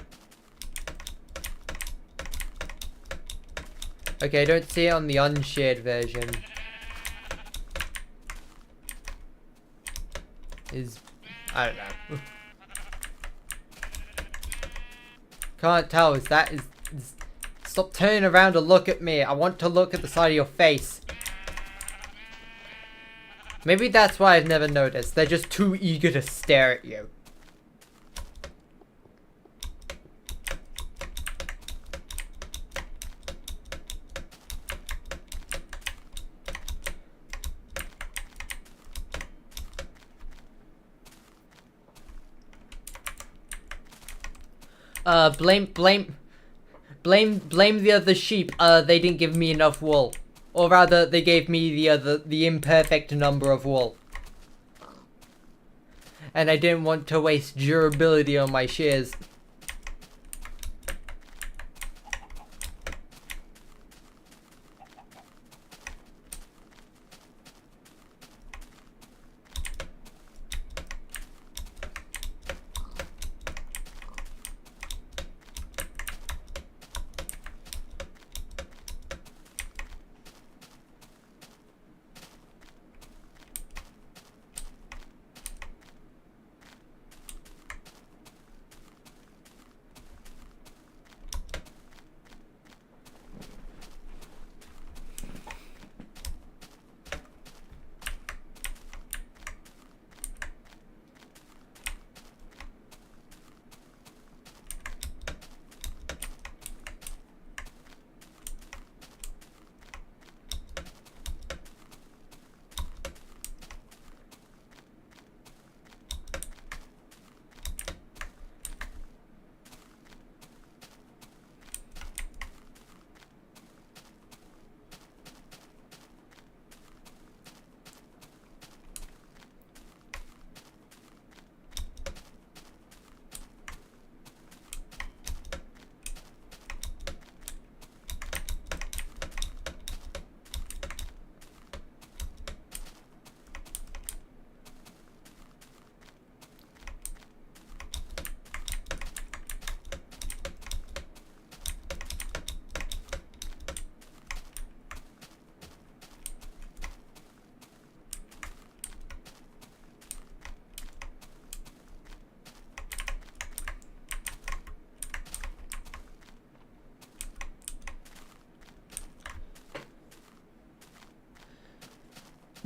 Okay, I don't see it on the unshared version. I don't know. Can't tell, is stop turning around to look at me. I want to look at the side of your face. Maybe that's why I've never noticed. They're just too eager to stare at you. Blame the other sheep. They didn't give me enough wool. Or rather, they gave me the imperfect number of wool. And I didn't want to waste durability on my shears.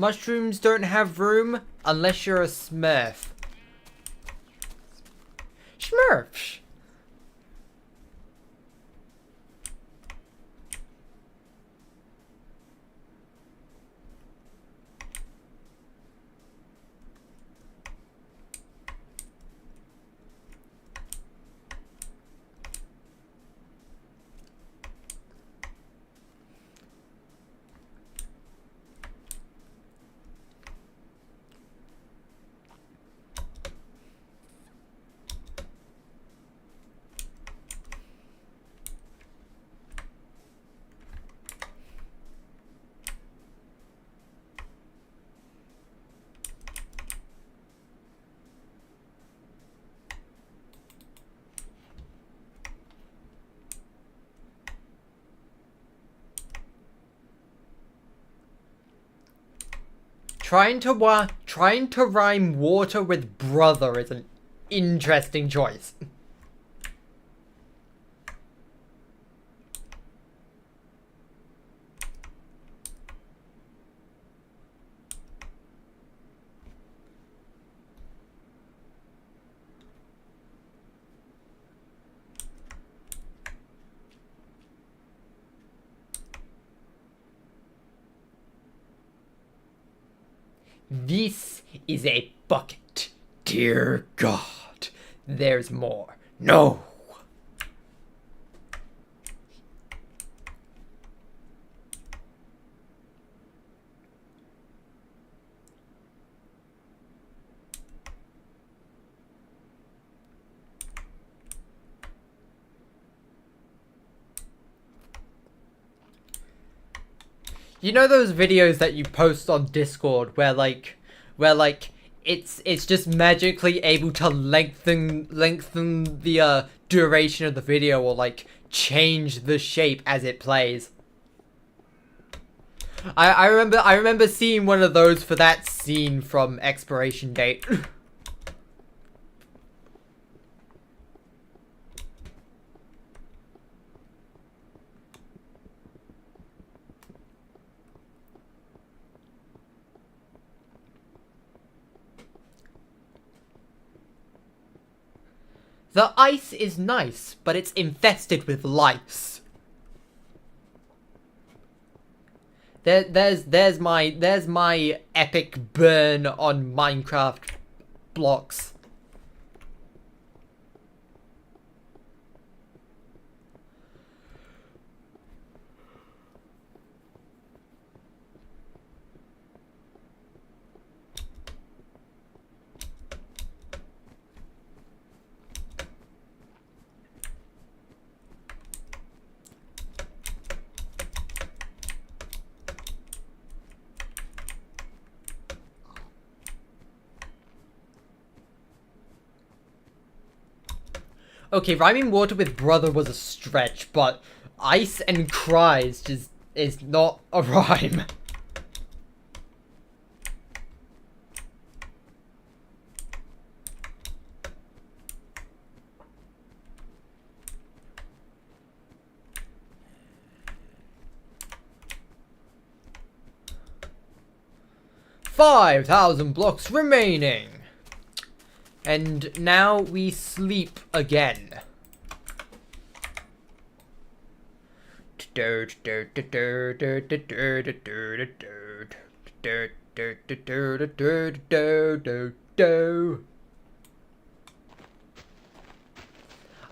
Mushrooms don't have room unless you're a Smurf. Smurfs. Trying to rhyme water with brother is an interesting choice. This is a bucket. Dear God, there's more. No! You know those videos that you post on Discord where it's just magically able to lengthen the duration of the video, or like change the shape as it plays. I remember seeing one of those for that scene from Expiration Date. The ice is nice, but it's infested with lice. There's my epic burn on Minecraft blocks. Okay, rhyming water with brother was a stretch, but ice and cries just is not a rhyme. $5,000 blocks remaining. And now we sleep again.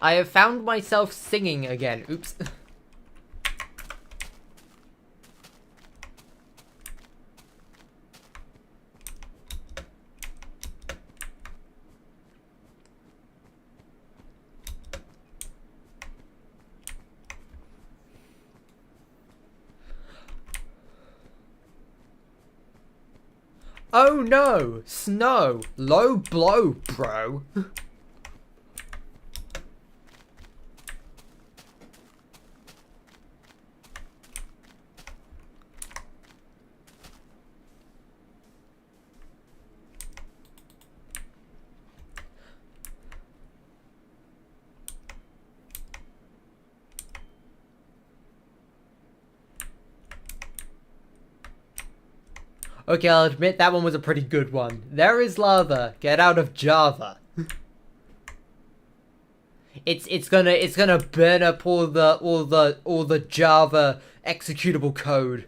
I have found myself singing again. Oops. Oh no! Snow! Low blow, bro! Okay, I'll admit that one was a pretty good one. There is lava. Get out of Java. It's gonna burn up all the Java executable code.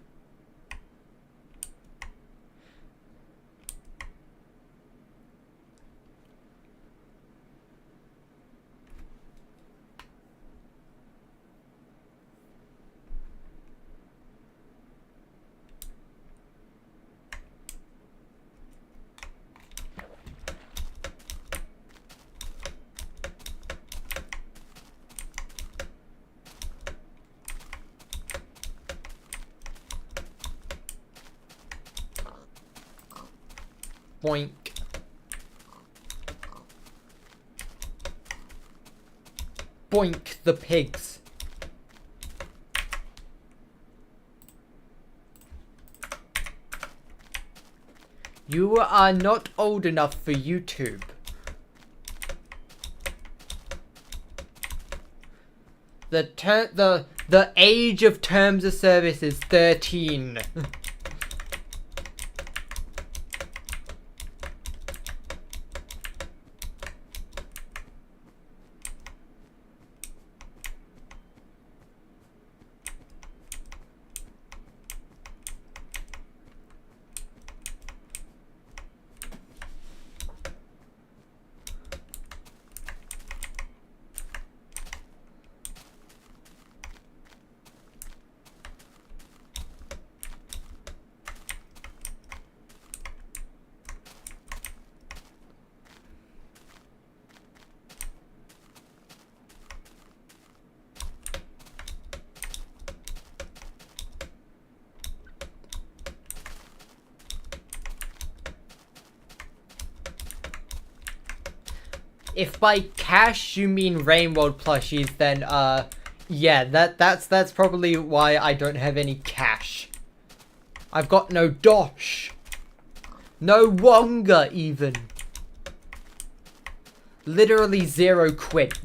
Boink. Boink the pigs. You are not old enough for YouTube. The age of terms of service is 13. If by cash you mean Rain World plushies, then yeah, that's probably why I don't have any cash. I've got no dosh. No wonga even. Literally 0 quid.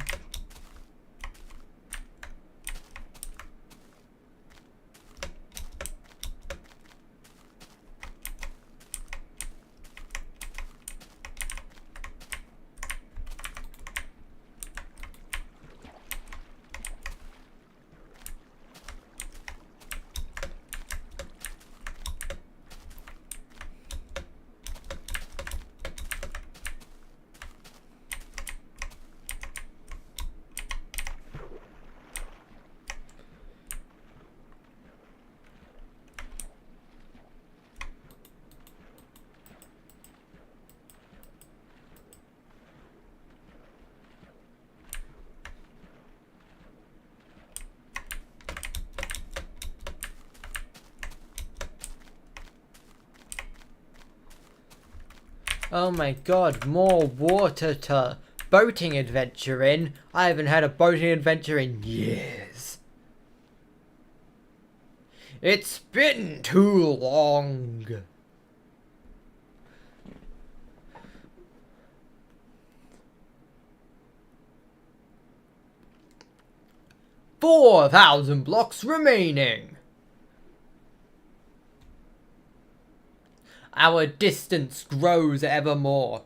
Oh my god, more water to boating adventure in. I haven't had a boating adventure in years. It's been too long. $4,000 blocks remaining. Our distance grows evermore.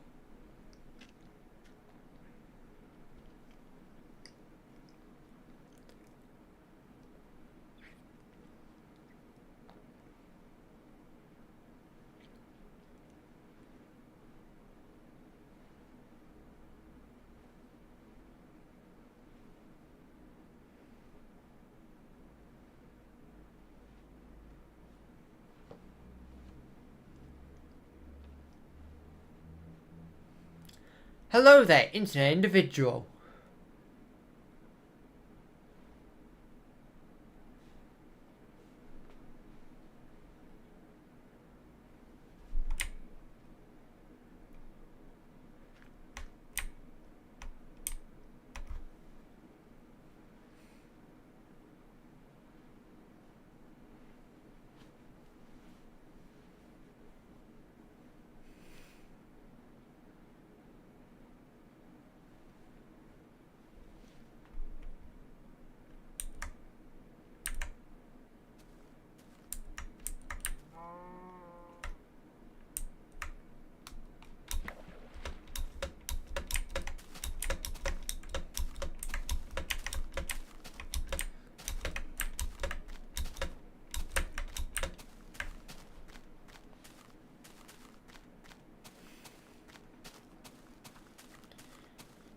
Hello there, internet individual.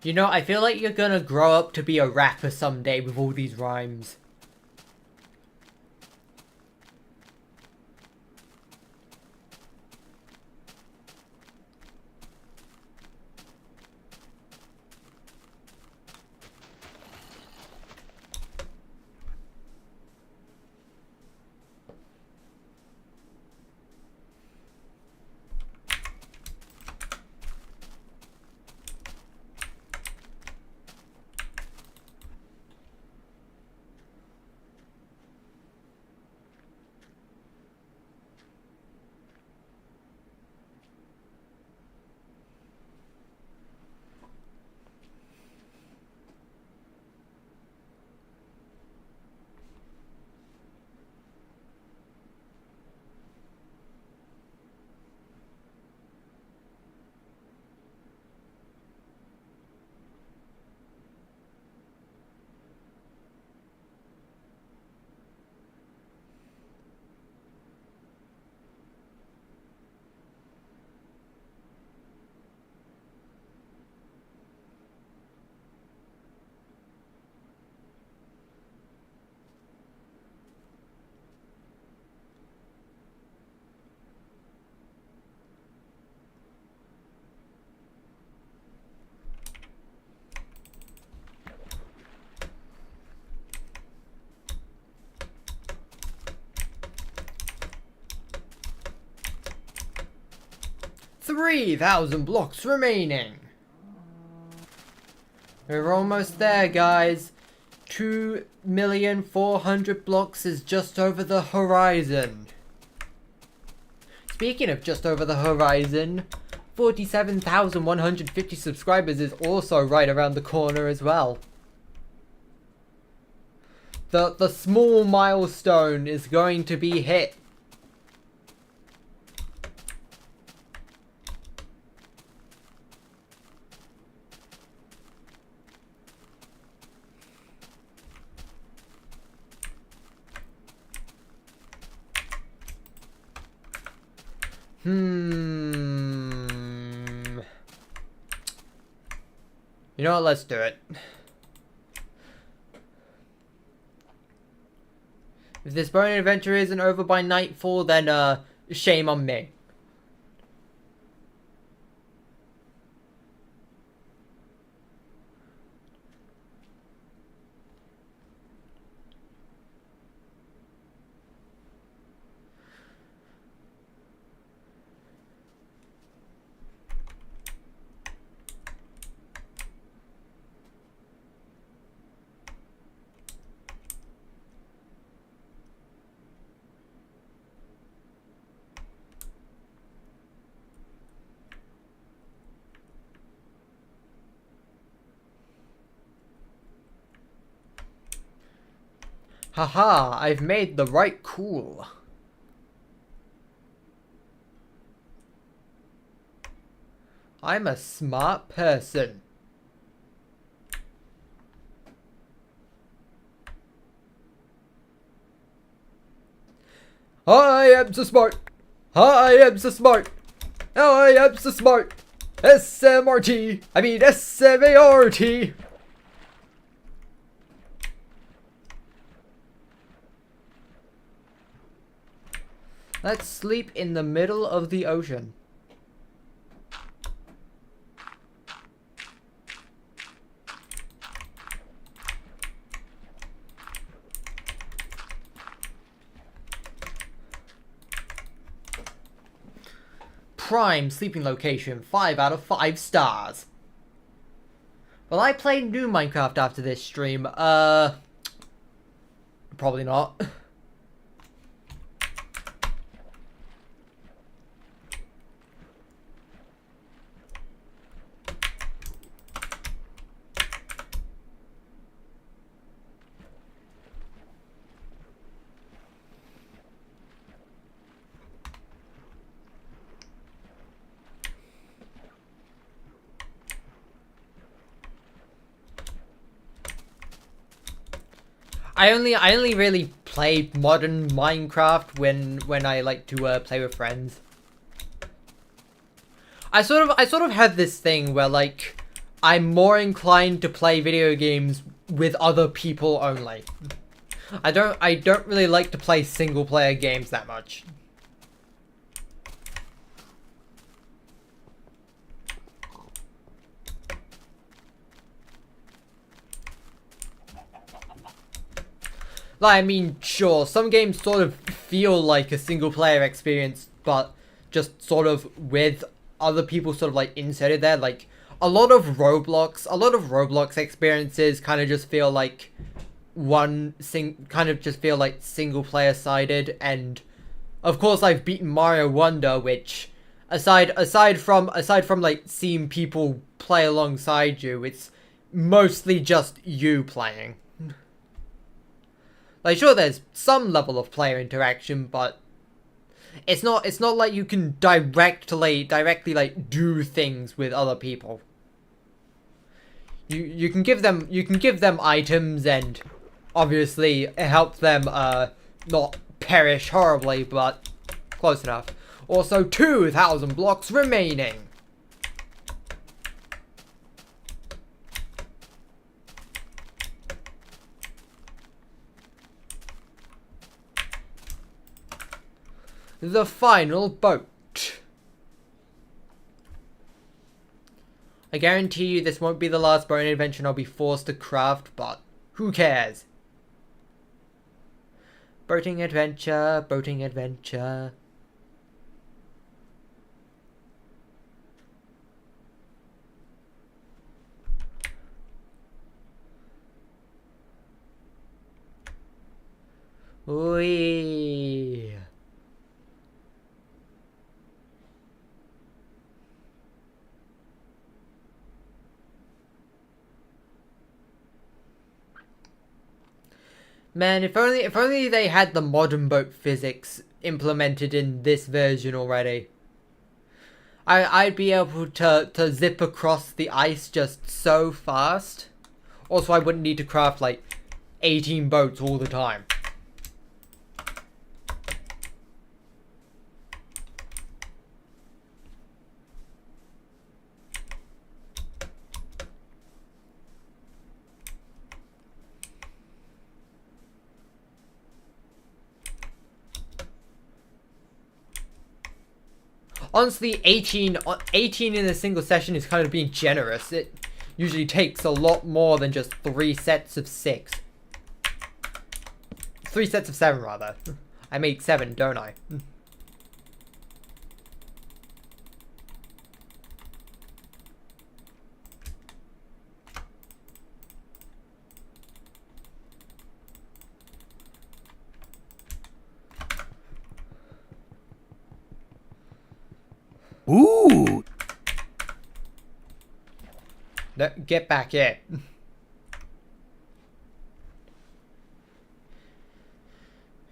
You know, I feel like you're gonna grow up to be a rapper someday with all these rhymes. $3,000 blocks remaining. We're almost there, guys. 2,400,000 blocks is just over the horizon. Speaking of just over the horizon, 47,150 subscribers is also right around the corner as well. The small milestone is going to be hit. You know what, let's do it. If this boring adventure isn't over by nightfall, then shame on me. Haha, I've made the right call. I'm a smart person. I am so smart. I am so smart. I am so smart. SMRT. I mean SMART. Let's sleep in the middle of the ocean. Prime sleeping location, 5 out of 5 stars. Will I play new Minecraft after this stream? Probably not. I only really play modern Minecraft when I like to play with friends. I sort of have this thing where like I'm more inclined to play video games with other people only. I don't really like to play single player games that much. Like, I mean, sure, some games sort of feel like a single player experience, but just sort of with other people sort of like inserted there. Like, a lot of Roblox experiences kind of just feel like single player sided. And of course I've beaten Mario Wonder, which aside from like seeing people play alongside you, it's mostly just you playing. Like, sure, there's some level of player interaction, but it's not like you can directly like do things with other people. You can give them items and obviously help them not perish horribly, but close enough. Also, 2,000 blocks remaining. The final boat. I guarantee you this won't be the last boating adventure I'll be forced to craft, but who cares? Boating adventure, boating adventure. Wee. Man, if only they had the modern boat physics implemented in this version already. I'd be able to zip across the ice just so fast. Also, I wouldn't need to craft like 18 boats all the time. Honestly, 18 in a single session is kind of being generous. It usually takes a lot more than just 3 sets of 6. 3 sets of 7, rather. I make 7, don't I? Ooh! No, get back here.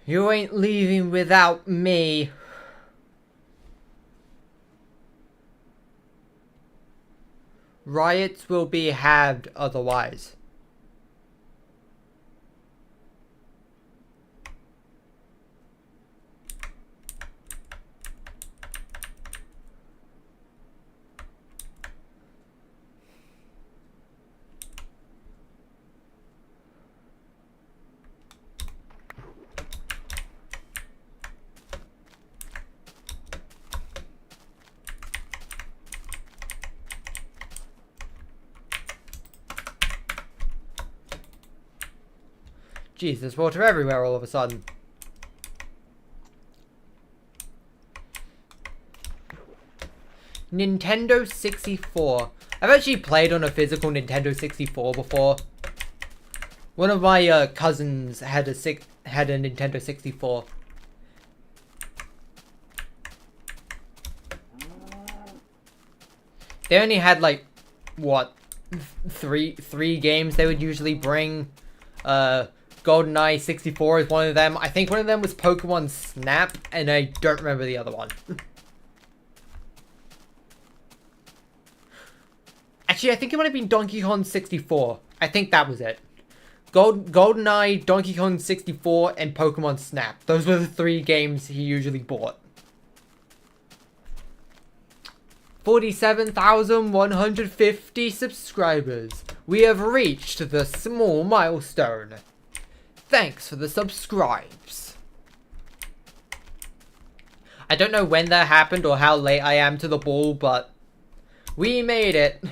You ain't leaving without me. Riots will be halved otherwise. Jeez, there's water everywhere all of a sudden. Nintendo 64. I've actually played on a physical Nintendo 64 before. One of my cousins had a Nintendo 64. They only had like what, three games they would usually bring. GoldenEye 64 is one of them. I think one of them was Pokemon Snap, and I don't remember the other one. Actually, I think it might have been Donkey Kong 64. I think that was it. GoldenEye, Donkey Kong 64, and Pokemon Snap. Those were the 3 games he usually bought. 47,150 subscribers. We have reached the small milestone. Thanks for the subscribes. I don't know when that happened or how late I am to the ball, but we made it.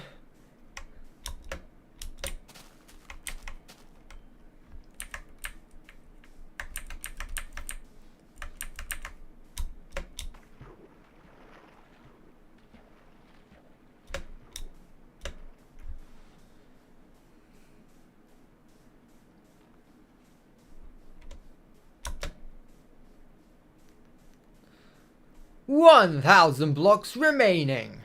"1,000 blocks remaining."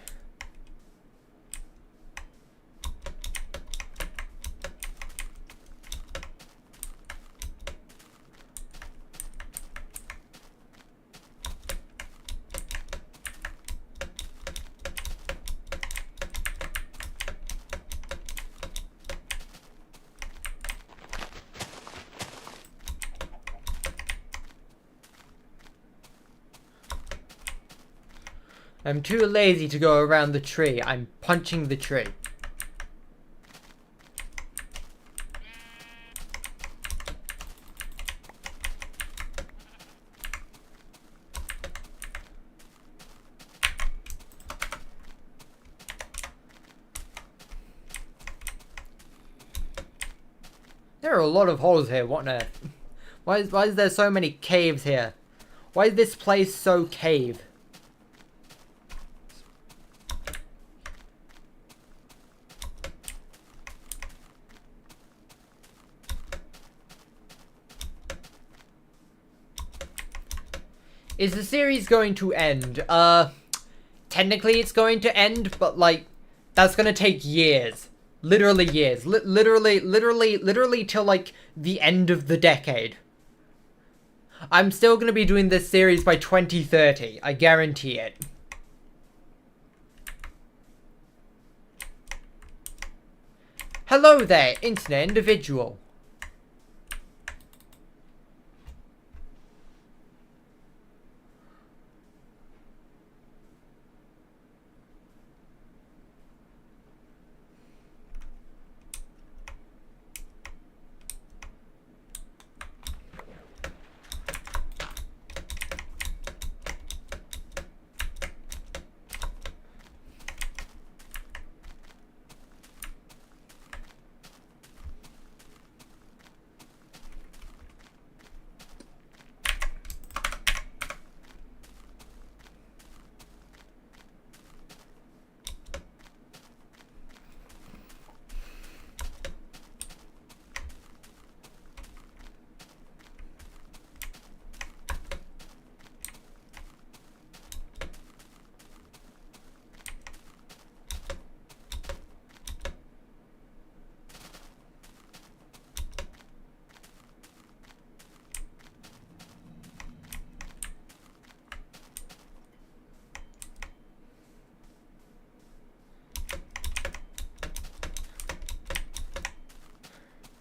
I'm too lazy to go around the tree. I'm punching the tree. There are a lot of holes here. What on earth? Why is there so many caves here? Why is this place so cave? Is the series going to end? Technically it's going to end, but like, that's gonna take years. Literally years. Literally till like the end of the decade. I'm still gonna be doing this series by 2030. I guarantee it. Hello there, internet individual.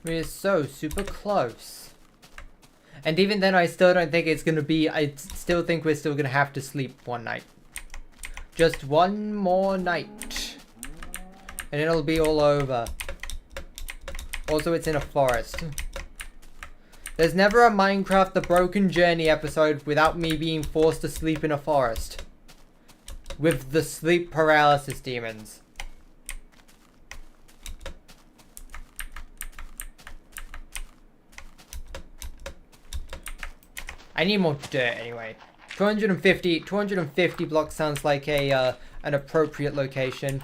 We're so super close. And even then, I still don't think it's gonna be... I still think we're still gonna have to sleep one night. Just one more night. And it'll be all over. Also, it's in a forest. There's never a Minecraft The Broken Journey episode without me being forced to sleep in a forest. With the sleep paralysis demons. I need more dirt anyway. 250 blocks sounds like a an appropriate location.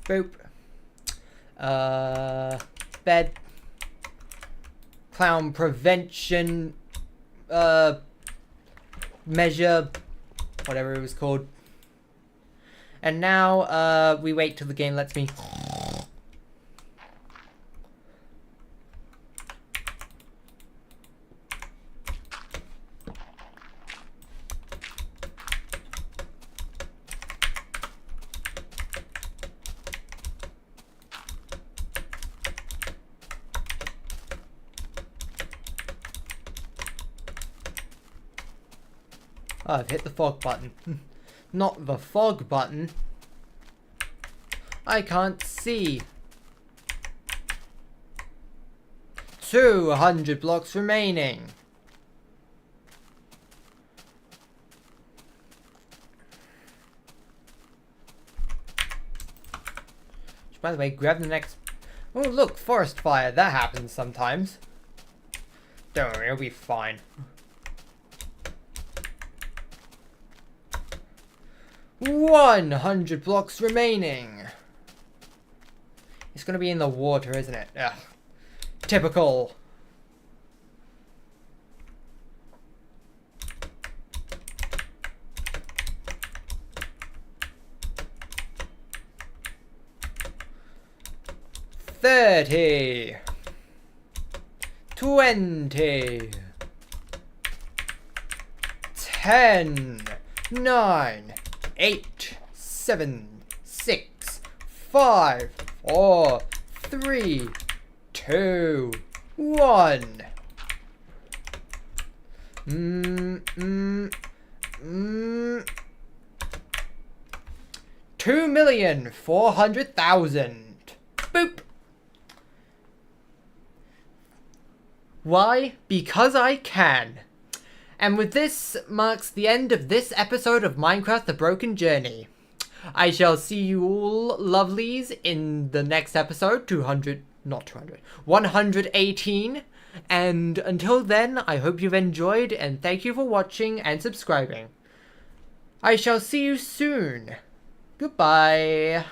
Boop. Bed. Clown prevention. Measure. Whatever it was called. And now, we wait till the game lets me. Oh, I've hit the fog button. Not the fog button. I can't see. 200 blocks remaining. By the way, grab the next... Oh, look, forest fire. That happens sometimes. Don't worry, it'll be fine. $100 blocks remaining. It's gonna be in the water, isn't it? Ugh. Typical. $30, $20, $10, $9, $8, $7, $6, $5, $4, $3, $2, $1. 2,400,000. Boop. Why? Because I can. And with this marks the end of this episode of Minecraft The Broken Journey. I shall see you all lovelies in the next episode, 118. And until then, I hope you've enjoyed and thank you for watching and subscribing. I shall see you soon. Goodbye.